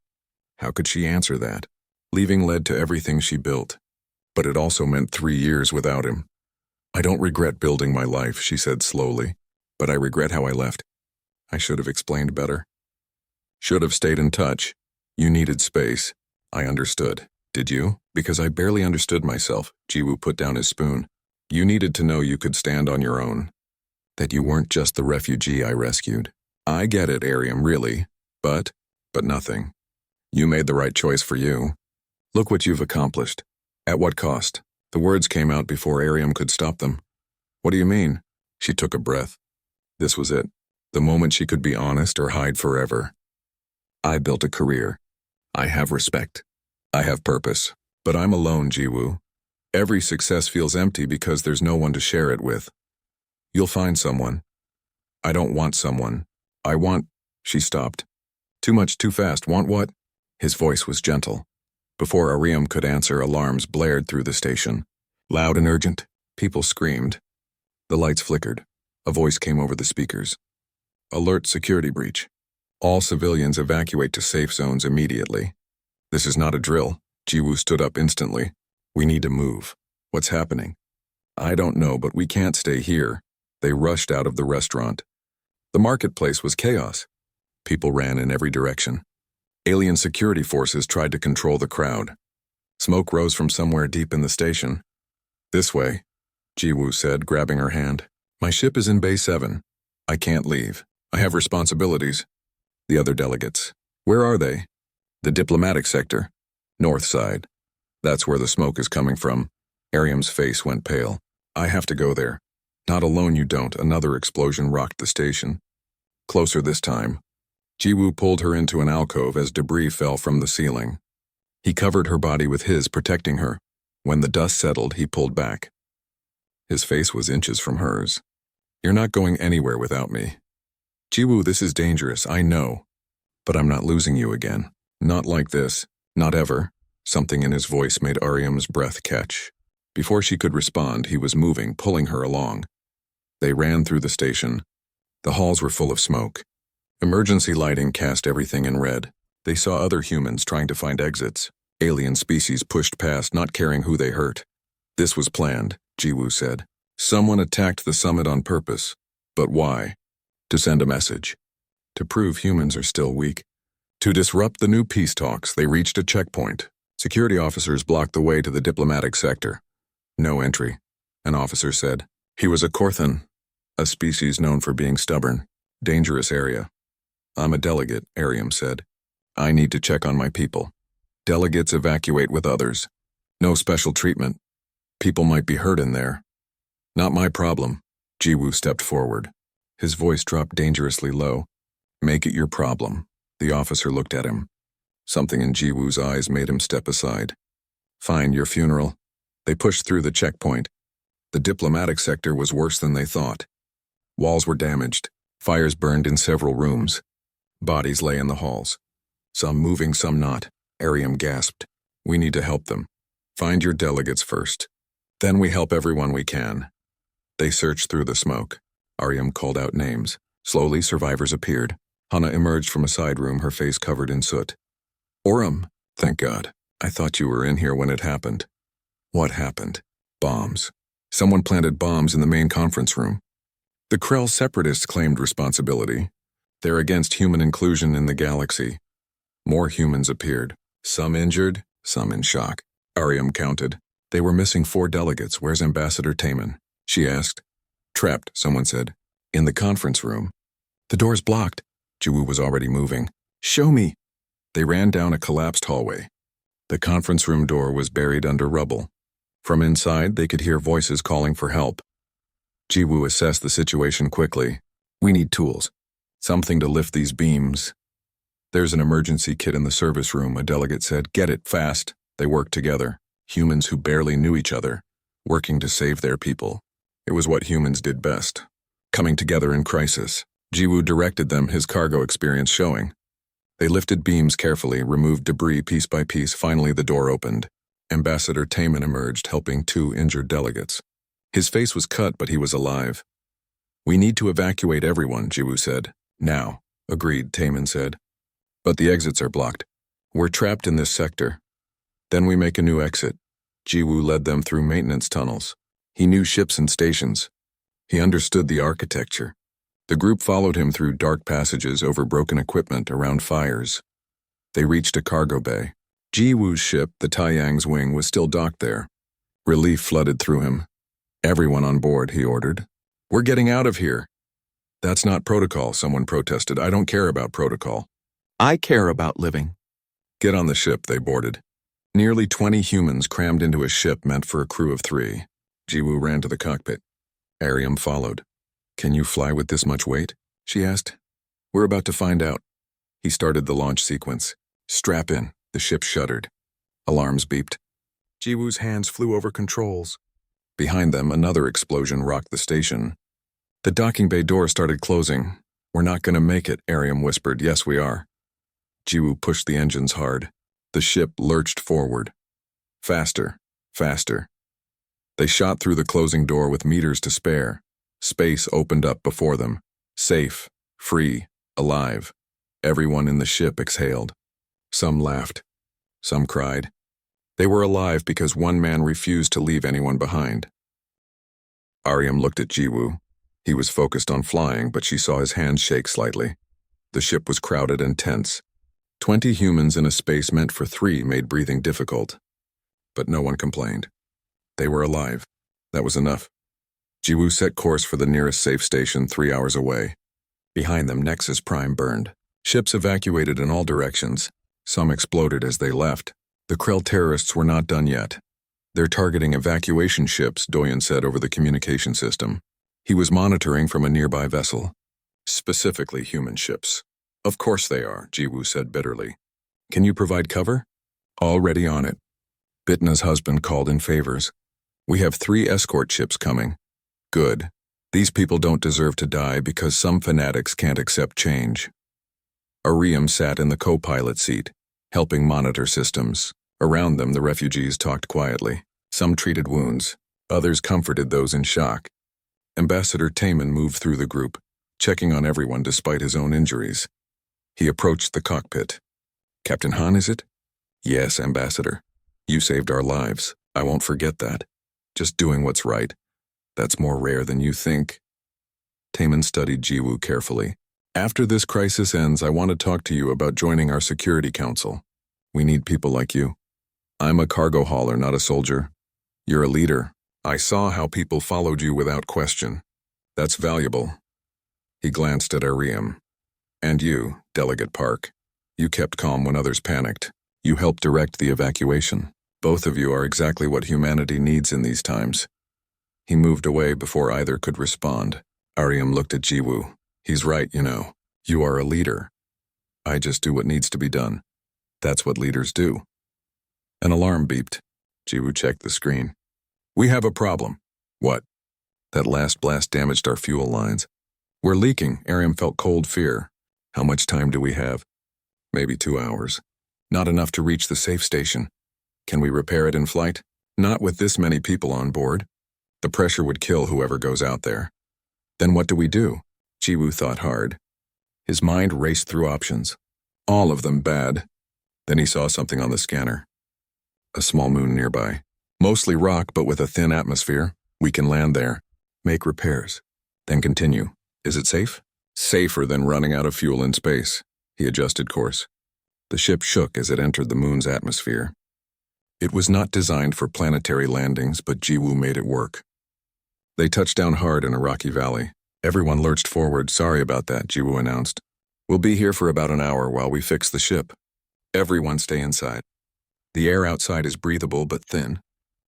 How could she answer that? Leaving led to everything she built. But it also meant 3 years without him. I don't regret building my life, she said slowly. But I regret how I left. I should have explained better. Should have stayed in touch. You needed space. I understood. Did you? Because I barely understood myself. Jiwoo put down his spoon. You needed to know you could stand on your own. That you weren't just the refugee I rescued. I get it, Ariam, really. But nothing. You made the right choice for you. Look what you've accomplished. At what cost? The words came out before Ariam could stop them. What do you mean? She took a breath. This was it. The moment she could be honest or hide forever. I built a career. I have respect. I have purpose. But I'm alone, Jiwoo. Every success feels empty because there's no one to share it with. You'll find someone. I don't want someone. I want... She stopped. Too much, too fast. Want what? His voice was gentle. Before Ariam could answer, alarms blared through the station. Loud and urgent. People screamed. The lights flickered. A voice came over the speakers. Alert security breach. All civilians evacuate to safe zones immediately. This is not a drill. Jiwoo stood up instantly. We need to move. What's happening? I don't know, but we can't stay here. They rushed out of the restaurant. The marketplace was chaos. People ran in every direction. Alien security forces tried to control the crowd. Smoke rose from somewhere deep in the station. This way, Jiwoo said, grabbing her hand. My ship is in Bay 7. I can't leave. I have responsibilities. The other delegates. Where are they? The diplomatic sector. North side. That's where the smoke is coming from. Ariam's face went pale. I have to go there. Not alone you don't. Another explosion rocked the station. Closer this time. Jiwoo pulled her into an alcove as debris fell from the ceiling. He covered her body with his, protecting her. When the dust settled, he pulled back. His face was inches from hers. You're not going anywhere without me. Jiwoo, this is dangerous, I know. But I'm not losing you again. Not like this. Not ever. Something in his voice made Ariam's breath catch. Before she could respond, he was moving, pulling her along. They ran through the station. The halls were full of smoke. Emergency lighting cast everything in red. They saw other humans trying to find exits. Alien species pushed past, not caring who they hurt. This was planned, Jiwoo said. Someone attacked the summit on purpose. But why? To send a message. To prove humans are still weak. To disrupt the new peace talks, they reached a checkpoint. Security officers blocked the way to the diplomatic sector. No entry, an officer said. He was a Korthan, a species known for being stubborn. Dangerous area. I'm a delegate, Ariam said. I need to check on my people. Delegates evacuate with others. No special treatment. People might be hurt in there. Not my problem. Jiwoo stepped forward. His voice dropped dangerously low. Make it your problem. The officer looked at him. Something in Jiwoo's eyes made him step aside. Fine, your funeral. They pushed through the checkpoint. The diplomatic sector was worse than they thought. Walls were damaged. Fires burned in several rooms. Bodies lay in the halls. Some moving, some not. Ariam gasped. We need to help them. Find your delegates first. Then we help everyone we can. They searched through the smoke. Ariam called out names. Slowly, survivors appeared. Hana emerged from a side room, her face covered in soot. Oram, thank God. I thought you were in here when it happened. What happened? Bombs. Someone planted bombs in the main conference room. The Krell separatists claimed responsibility. They're against human inclusion in the galaxy. More humans appeared. Some injured, some in shock. Ariam counted. They were missing 4 delegates. Where's Ambassador Taman? She asked. Trapped, someone said. In the conference room. The door's blocked. Jiwoo was already moving. Show me. They ran down a collapsed hallway. The conference room door was buried under rubble. From inside, they could hear voices calling for help. Jiwoo assessed the situation quickly. We need tools. Something to lift these beams. There's an emergency kit in the service room, a delegate said. Get it, fast. They worked together. Humans who barely knew each other, working to save their people. It was what humans did best. Coming together in crisis. Jiwoo directed them, his cargo experience showing. They lifted beams carefully, removed debris piece by piece. Finally, the door opened. Ambassador Taman emerged, helping 2 injured delegates. His face was cut, but he was alive. We need to evacuate everyone, Jiwoo said. Now, agreed, Taman said. But the exits are blocked. We're trapped in this sector. Then we make a new exit. Jiwoo led them through maintenance tunnels. He knew ships and stations. He understood the architecture. The group followed him through dark passages over broken equipment around fires. They reached a cargo bay. Jiwoo's ship, the Taiyang's wing, was still docked there. Relief flooded through him. Everyone on board, he ordered. We're getting out of here. That's not protocol, someone protested. I don't care about protocol. I care about living. Get on the ship, they boarded. Nearly 20 humans crammed into a ship meant for a crew of 3. Jiwoo ran to the cockpit. Ariam followed. Can you fly with this much weight? She asked. We're about to find out. He started the launch sequence. Strap in. The ship shuddered. Alarms beeped. Jiwoo's hands flew over controls. Behind them, another explosion rocked the station. The docking bay door started closing. We're not going to make it, Ariam whispered. Yes, we are. Jiwoo pushed the engines hard. The ship lurched forward. Faster, faster. They shot through the closing door with meters to spare. Space opened up before them. Safe, free, alive. Everyone in the ship exhaled. Some laughed. Some cried. They were alive because one man refused to leave anyone behind. Ariam looked at Jiwoo. He was focused on flying, but she saw his hands shake slightly. The ship was crowded and tense. 20 humans in a space meant for 3 made breathing difficult. But no one complained. They were alive. That was enough. Jiwoo set course for the nearest safe station 3 hours away. Behind them, Nexus Prime burned. Ships evacuated in all directions. Some exploded as they left. The Krell terrorists were not done yet. They're targeting evacuation ships, Doyen said over the communication system. He was monitoring from a nearby vessel. Specifically human ships. Of course they are, Jiwoo said bitterly. Can you provide cover? Already on it. Bitna's husband called in favors. We have 3 escort ships coming. Good. These people don't deserve to die because some fanatics can't accept change. Ariam sat in the co-pilot seat, helping monitor systems. Around them, the refugees talked quietly. Some treated wounds. Others comforted those in shock. Ambassador Taman moved through the group, checking on everyone despite his own injuries. He approached the cockpit. Captain Han, is it? Yes, Ambassador. You saved our lives. I won't forget that. Just doing what's right. That's more rare than you think. Taman studied Jiwoo carefully. After this crisis ends, I want to talk to you about joining our security council. We need people like you. I'm a cargo hauler, not a soldier. You're a leader. I saw how people followed you without question. That's valuable. He glanced at Ariam. And you, Delegate Park. You kept calm when others panicked. You helped direct the evacuation. Both of you are exactly what humanity needs in these times. He moved away before either could respond. Ariam looked at Jiwoo. He's right, you know. You are a leader. I just do what needs to be done. That's what leaders do. An alarm beeped. Jiwoo checked the screen. We have a problem. What? That last blast damaged our fuel lines. We're leaking. Ariam felt cold fear. How much time do we have? Maybe 2 hours. Not enough to reach the safe station. Can we repair it in flight? Not with this many people on board. The pressure would kill whoever goes out there. Then what do we do? Jiwoo thought hard. His mind raced through options. All of them bad. Then he saw something on the scanner. A small moon nearby. Mostly rock, but with a thin atmosphere. We can land there. Make repairs. Then continue. Is it safe? Safer than running out of fuel in space. He adjusted course. The ship shook as it entered the moon's atmosphere. It was not designed for planetary landings, but Jiwoo made it work. They touched down hard in a rocky valley. Everyone lurched forward. Sorry about that, Jiwoo announced. We'll be here for about an hour while we fix the ship. Everyone stay inside. The air outside is breathable but thin.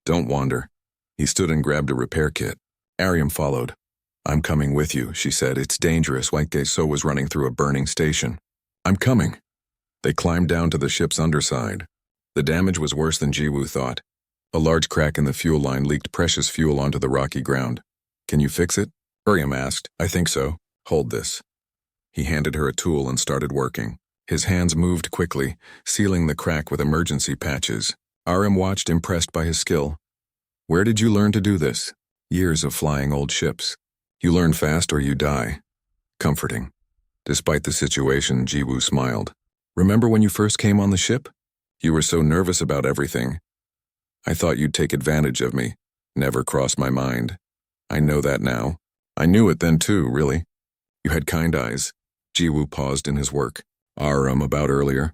Don't wander. He stood and grabbed a repair kit. Ariam followed. I'm coming with you, she said. It's dangerous. White So was running through a burning station. I'm coming. They climbed down to the ship's underside. The damage was worse than Jiwoo thought. A large crack in the fuel line leaked precious fuel onto the rocky ground. Can you fix it? Ariam asked. I think so. Hold this. He handed her a tool and started working. His hands moved quickly, sealing the crack with emergency patches. Ariam watched, impressed by his skill. Where did you learn to do this? Years of flying old ships. You learn fast or you die. Comforting. Despite the situation, Jiwoo smiled. Remember when you first came on the ship? You were so nervous about everything. I thought you'd take advantage of me. Never crossed my mind. I know that now. I knew it then too, really. You had kind eyes. Jiwoo paused in his work. Ariam about earlier.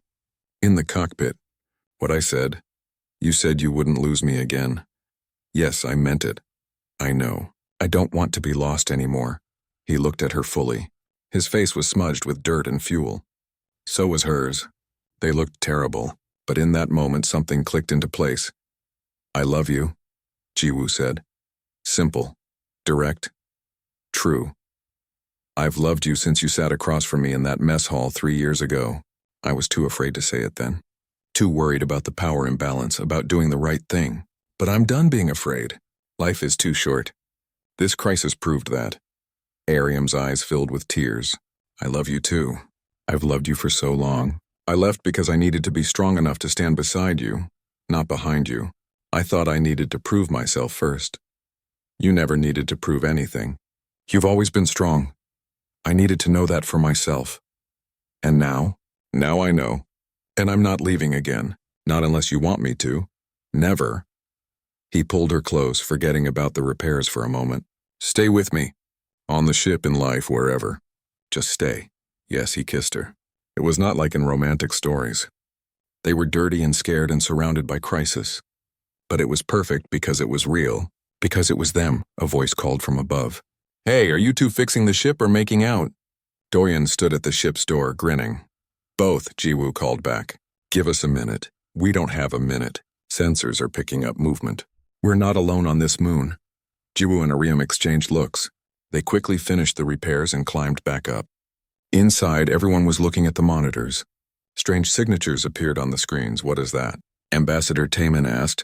In the cockpit. What I said. You said you wouldn't lose me again. Yes, I meant it. I know. I don't want to be lost anymore. He looked at her fully. His face was smudged with dirt and fuel. So was hers. They looked terrible, but in that moment something clicked into place. I love you, Jiwoo said. Simple. Direct. True. I've loved you since you sat across from me in that mess hall 3 years ago. I was too afraid to say it then. Too worried about the power imbalance, about doing the right thing. But I'm done being afraid. Life is too short. This crisis proved that. Ariam's eyes filled with tears. I love you too. I've loved you for so long. I left because I needed to be strong enough to stand beside you, not behind you. I thought I needed to prove myself first. You never needed to prove anything. You've always been strong. I needed to know that for myself. And now? Now I know. And I'm not leaving again. Not unless you want me to. Never. He pulled her close, forgetting about the repairs for a moment. Stay with me. On the ship, in life, wherever. Just stay. Yes, he kissed her. It was not like in romantic stories. They were dirty and scared and surrounded by crisis. But it was perfect because it was real. Because it was them, a voice called from above. Hey, are you two fixing the ship or making out? Dorian stood at the ship's door, grinning. Both, Jiwoo called back. Give us a minute. We don't have a minute. Sensors are picking up movement. We're not alone on this moon. Jiwoo and Ariam exchanged looks. They quickly finished the repairs and climbed back up. Inside, everyone was looking at the monitors. Strange signatures appeared on the screens. What is that? Ambassador Taman asked.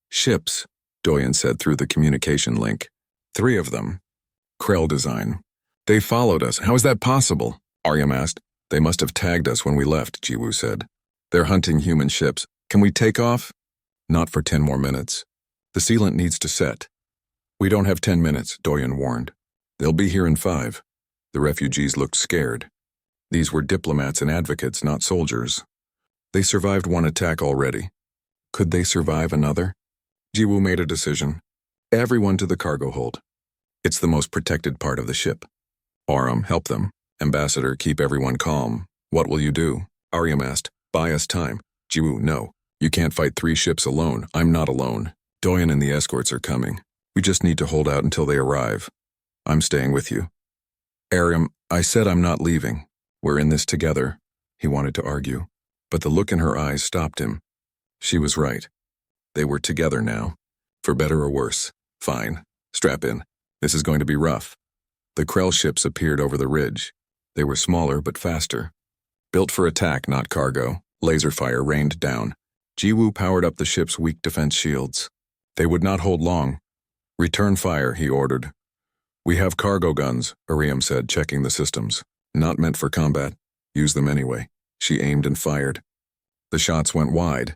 Ships, Dorian said through the communication link. 3 of them. Krell design. They followed us. How is that possible? Ariam asked. They must have tagged us when we left, Jiwoo said. They're hunting human ships. Can we take off? Not for 10 more minutes. The sealant needs to set. We don't have 10 minutes, Dorian warned. They'll be here in 5. The refugees looked scared. These were diplomats and advocates, not soldiers. They survived 1 attack already. Could they survive another? Jiwoo made a decision. Everyone to the cargo hold. It's the most protected part of the ship. Ariam, help them. Ambassador, keep everyone calm. What will you do? Ariam asked. Buy us time. Jiwoo, no. You can't fight 3 ships alone. I'm not alone. Dorian and the escorts are coming. We just need to hold out until they arrive. I'm staying with you. Ariam, I said I'm not leaving. We're in this together. He wanted to argue, but the look in her eyes stopped him. She was right. They were together now. For better or worse. Fine. Strap in. This is going to be rough. The Krell ships appeared over the ridge. They were smaller but faster. Built for attack, not cargo. Laser fire rained down. Jiwoo powered up the ship's weak defense shields. They would not hold long. Return fire, he ordered. We have cargo guns, Ariam said, checking the systems. Not meant for combat. Use them anyway. She aimed and fired. The shots went wide,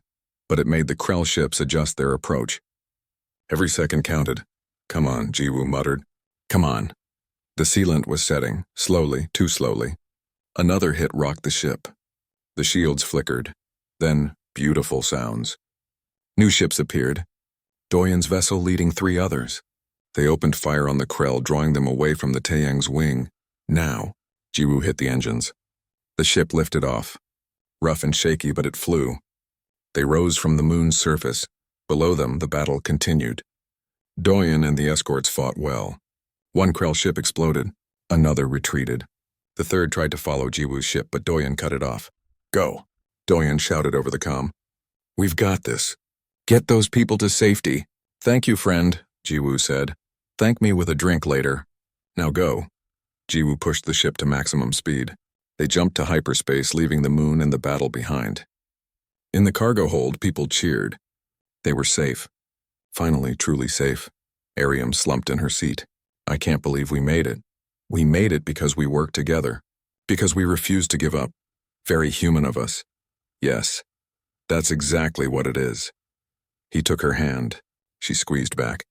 but it made the Krell ships adjust their approach. Every second counted. Come on, Jiwoo muttered. Come on. The sealant was setting, slowly, too slowly. Another hit rocked the ship. The shields flickered. Then, beautiful sounds. New ships appeared. Dorian's vessel leading 3 others. They opened fire on the Krell, drawing them away from the Taeyang's wing. Now, Jiwoo hit the engines. The ship lifted off. Rough and shaky, but it flew. They rose from the moon's surface. Below them, the battle continued. Doyen and the escorts fought well. One Krell ship exploded. Another retreated. The third tried to follow Jiwoo's ship, but Doyen cut it off. "Go," Doyen shouted over the comm. "We've got this. Get those people to safety." "Thank you, friend," Jiwoo said. "Thank me with a drink later. Now go." Jiwoo pushed the ship to maximum speed. They jumped to hyperspace, leaving the moon and the battle behind. In the cargo hold, people cheered. They were safe. Finally, truly safe. Ariam slumped in her seat. "I can't believe we made it. We made it because we worked together. Because we refused to give up. Very human of us." "Yes, that's exactly what it is." He took her hand. She squeezed back.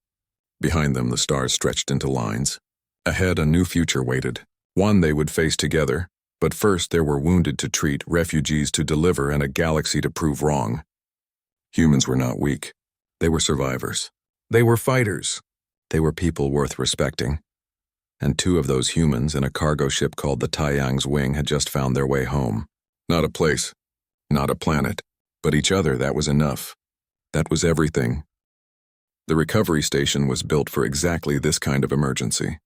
Behind them, the stars stretched into lines. Ahead, a new future waited. One they would face together. But first, there were wounded to treat, refugees to deliver, and a galaxy to prove wrong. Humans were not weak. They were survivors. They were fighters. They were people worth respecting. And two of those humans in a cargo ship called the Taiyang's Wing had just found their way home. Not a place, not a planet, but each other. That was enough. That was everything. The recovery station was built for exactly this kind of emergency.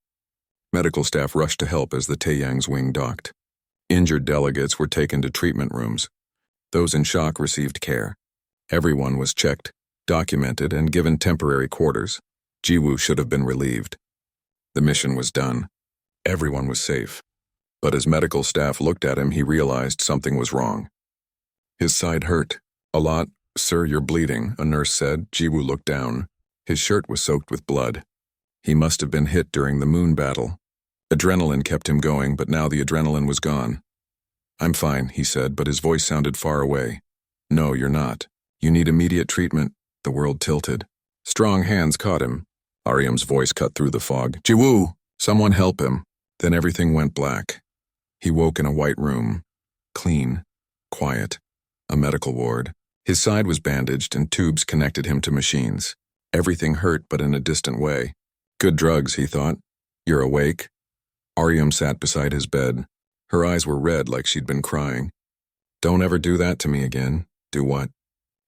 Medical staff rushed to help as the Taiyang's Wing docked. Injured delegates were taken to treatment rooms. Those in shock received care. Everyone was checked, documented, and given temporary quarters. Jiwoo should have been relieved. The mission was done. Everyone was safe. But as medical staff looked at him, he realized something was wrong. His side hurt. "A lot, sir, you're bleeding," a nurse said. Jiwoo looked down. His shirt was soaked with blood. He must have been hit during the moon battle. Adrenaline kept him going, but now the adrenaline was gone. "I'm fine," he said, but his voice sounded far away. "No, you're not. You need immediate treatment." The world tilted. Strong hands caught him. Ariam's voice cut through the fog. "Jiwoo! Someone help him." Then everything went black. He woke in a white room. Clean. Quiet. A medical ward. His side was bandaged and tubes connected him to machines. Everything hurt, but in a distant way. "Good drugs," he thought. "You're awake?" Ariam sat beside his bed. Her eyes were red like she'd been crying. "Don't ever do that to me again." "Do what?"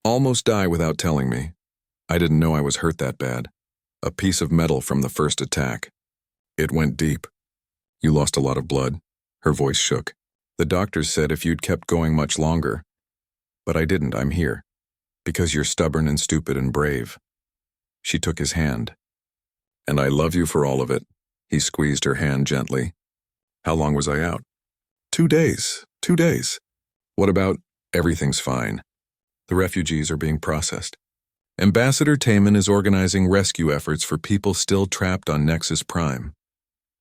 "Almost die without telling me. I didn't know I was hurt that bad. A piece of metal from the first attack. It went deep. You lost a lot of blood." Her voice shook. "The doctors said if you'd kept going much longer. But I didn't. I'm here. Because you're stubborn and stupid and brave." She took his hand. "And I love you for all of it." He squeezed her hand gently. "How long was I out?" 2 days. 2 days. "What about—" "Everything's fine. The refugees are being processed. Ambassador Taemin is organizing rescue efforts for people still trapped on Nexus Prime.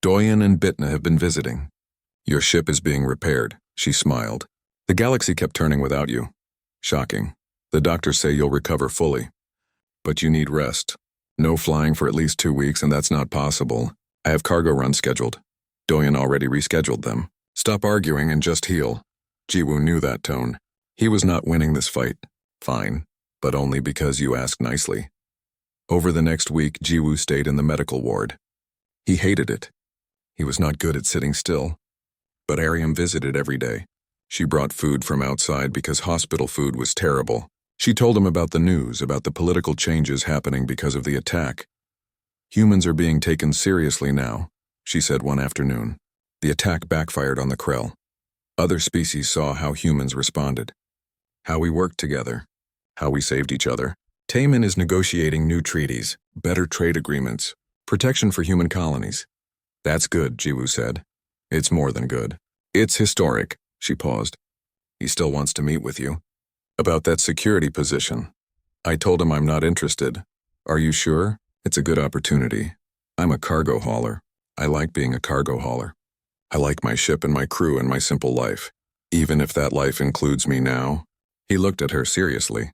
Doyen and Bitna have been visiting. Your ship is being repaired." She smiled. "The galaxy kept turning without you. Shocking. The doctors say you'll recover fully. But you need rest. No flying for at least 2 weeks, and that's not possible. I have cargo runs scheduled. Doyen already rescheduled them. Stop arguing and just heal." Jiwoo knew that tone. He was not winning this fight. "Fine, but only because you asked nicely." Over the next week, Jiwoo stayed in the medical ward. He hated it. He was not good at sitting still. But Ariam visited every day. She brought food from outside because hospital food was terrible. She told him about the news, about the political changes happening because of the attack. "Humans are being taken seriously now," she said one afternoon. The attack backfired on the Krell. Other species saw how humans responded. How we worked together. How we saved each other. Taemin is negotiating new treaties, better trade agreements, protection for human colonies. "That's good," Jiwoo said. "It's more than good. It's historic." She paused. "He still wants to meet with you." "About that security position." "I told him I'm not interested." "Are you sure? It's a good opportunity. I'm a cargo hauler. I like being a cargo hauler. I like my ship and my crew and my simple life. Even if that life includes me now." He looked at her seriously.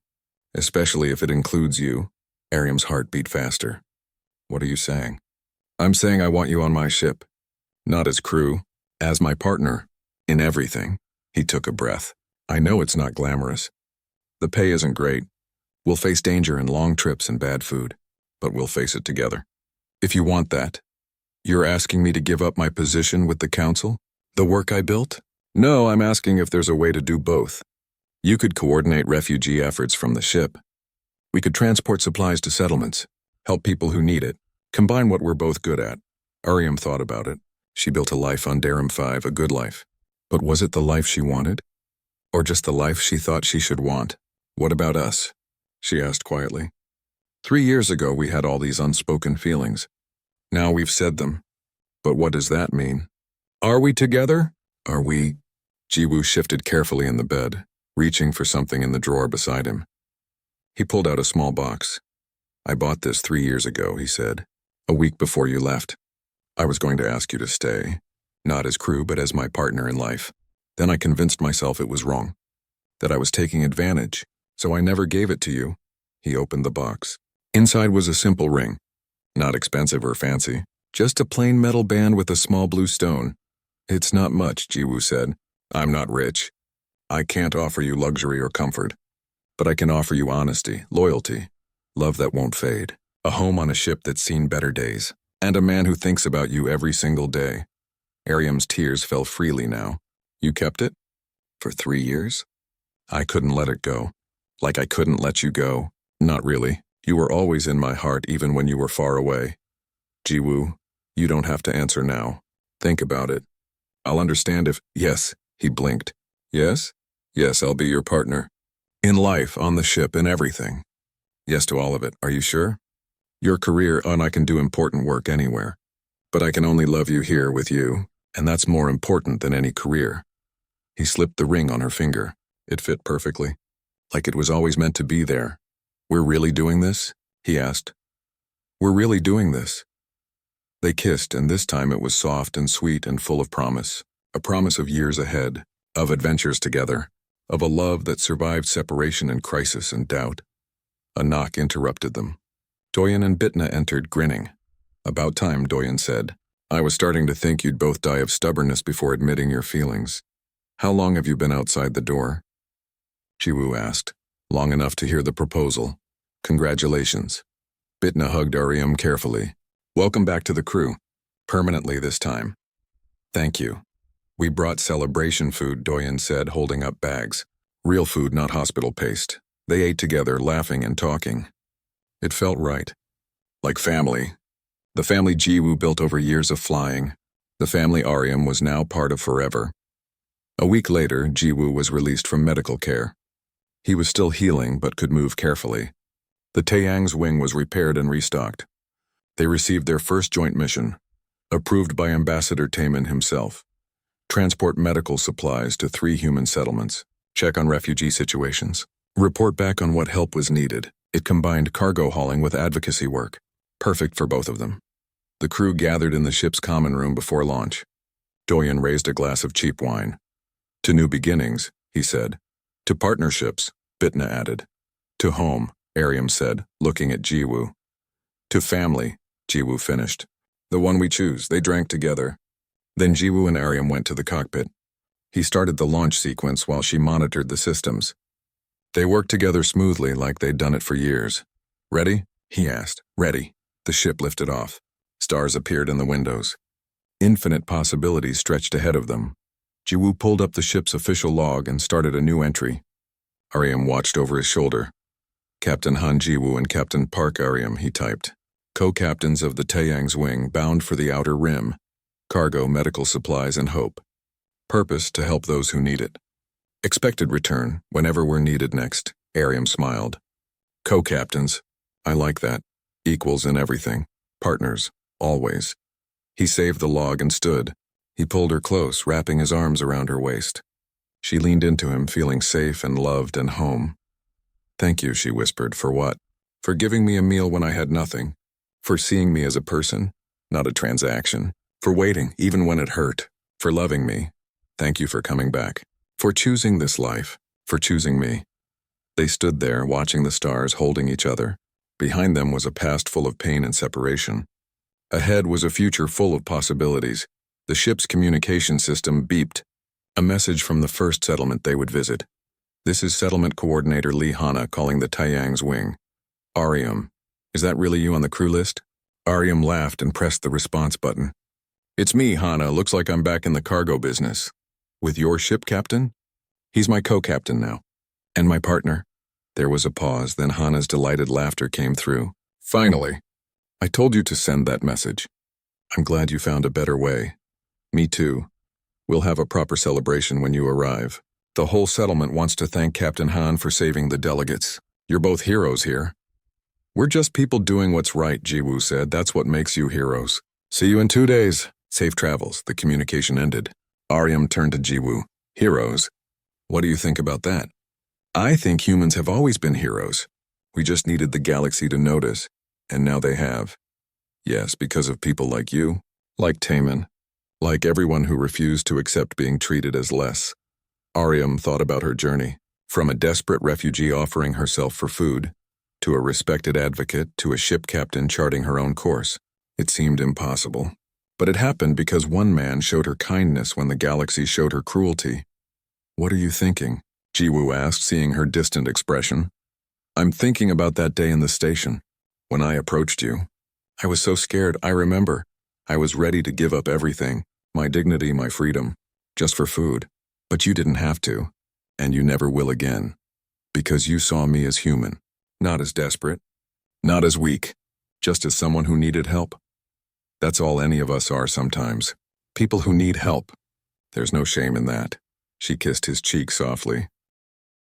"Especially if it includes you." Ariam's heart beat faster. "What are you saying?" "I'm saying I want you on my ship. Not as crew, as my partner. In everything." He took a breath. "I know it's not glamorous. The pay isn't great. We'll face danger and long trips and bad food. But we'll face it together. If you want that. You're asking me to give up my position with the council? The work I built? No, I'm asking if there's a way to do both. You could coordinate refugee efforts from the ship. We could transport supplies to settlements, help people who need it, combine what we're both good at. Ariam thought about it. She built a life on Darum 5, a good life. But was it the life she wanted? Or just the life she thought she should want? What about us? She asked quietly. 3 years ago we had all these unspoken feelings. Now we've said them. But what does that mean? Are we together? Are we? Jiwoo shifted carefully in the bed, reaching for something in the drawer beside him. He pulled out a small box. I bought this 3 years ago, he said, a week before you left. I was going to ask you to stay, not as crew but as my partner in life. Then I convinced myself it was wrong, that I was taking advantage, so I never gave it to you. He opened the box. Inside was a simple ring, not expensive or fancy, just a plain metal band with a small blue stone. It's not much, Jiwoo said. I'm not rich. I can't offer you luxury or comfort, but I can offer you honesty, loyalty, love that won't fade, a home on a ship that's seen better days, and a man who thinks about you every single day. Ariam's tears fell freely now. You kept it? For 3 years? I couldn't let it go. Like I couldn't let you go. Not really. You were always in my heart even when you were far away. Jiwoo, you don't have to answer now. Think about it. I'll understand if— Yes, he blinked. Yes? Yes, I'll be your partner. In life, on the ship, in everything. Yes to all of it, are you sure? Your career, and I can do important work anywhere. But I can only love you here with you, and that's more important than any career. He slipped the ring on her finger. It fit perfectly, like it was always meant to be there. We're really doing this? He asked. We're really doing this. They kissed, and this time it was soft and sweet and full of promise. A promise of years ahead, of adventures together, of a love that survived separation and crisis and doubt. A knock interrupted them. Doyen and Bitna entered, grinning. About time, Doyen said. I was starting to think you'd both die of stubbornness before admitting your feelings. How long have you been outside the door? Jiwoo asked. Long enough to hear the proposal. Congratulations. Bitna hugged Ariam carefully. Welcome back to the crew. Permanently this time. Thank you. We brought celebration food, Doyen said, holding up bags. Real food, not hospital paste. They ate together, laughing and talking. It felt right. Like family. The family Jiwoo built over years of flying. The family Ariam was now part of forever. A week later, Jiwoo was released from medical care. He was still healing but could move carefully. The Taeyang's wing was repaired and restocked. They received their first joint mission, approved by Ambassador Taemin himself. Transport medical supplies to 3 human settlements. Check on refugee situations. Report back on what help was needed. It combined cargo hauling with advocacy work. Perfect for both of them. The crew gathered in the ship's common room before launch. Doyen raised a glass of cheap wine. To new beginnings, he said. To partnerships, Bitna added. To home, Ariam said, looking at Jiwoo. To family, Jiwoo finished. The one we choose, they drank together. Then Jiwoo and Ariam went to the cockpit. He started the launch sequence while she monitored the systems. They worked together smoothly like they'd done it for years. Ready? He asked. Ready. The ship lifted off. Stars appeared in the windows. Infinite possibilities stretched ahead of them. Jiwoo pulled up the ship's official log and started a new entry. Ariam watched over his shoulder. Captain Han Jiwoo and Captain Park Ariam, he typed. Co-captains of the Taeyang's wing bound for the outer rim. Cargo, medical supplies, and hope. Purpose to help those who need it. Expected return whenever we're needed next, Ariam smiled. Co-captains. I like that. Equals in everything. Partners. Always. He saved the log and stood. He pulled her close, wrapping his arms around her waist. She leaned into him, feeling safe and loved and home. Thank you, she whispered. For what? For giving me a meal when I had nothing. For seeing me as a person, not a transaction. For waiting, even when it hurt. For loving me. Thank you for coming back. For choosing this life. For choosing me. They stood there, watching the stars, holding each other. Behind them was a past full of pain and separation. Ahead was a future full of possibilities. The ship's communication system beeped. A message from the first settlement they would visit. This is Settlement Coordinator Lee Hana calling the Taeyang's wing. Ariam. Is that really you on the crew list? Ariam laughed and pressed the response button. It's me, Hana. Looks like I'm back in the cargo business. With your ship, Captain? He's my co-captain now. And my partner? There was a pause, then Hana's delighted laughter came through. Finally! I told you to send that message. I'm glad you found a better way. Me too. We'll have a proper celebration when you arrive. The whole settlement wants to thank Captain Han for saving the delegates. You're both heroes here. We're just people doing what's right, Jiwoo said. That's what makes you heroes. See you in 2 days. Safe travels. The communication ended. Aryam turned to Jiwoo. Heroes? What do you think about that? I think humans have always been heroes. We just needed the galaxy to notice, and now they have. Yes, because of people like you, like Taemin, like everyone who refused to accept being treated as less. Aryam thought about her journey, from a desperate refugee offering herself for food, to a respected advocate, to a ship captain charting her own course. It seemed impossible. But it happened because one man showed her kindness when the galaxy showed her cruelty. What are you thinking? Jiwoo asked, seeing her distant expression. I'm thinking about that day in the station, when I approached you. I was so scared, I remember. I was ready to give up everything, my dignity, my freedom, just for food. But you didn't have to, and you never will again. Because you saw me as human, not as desperate, not as weak, just as someone who needed help. That's all any of us are sometimes. People who need help. There's no shame in that. She kissed his cheek softly.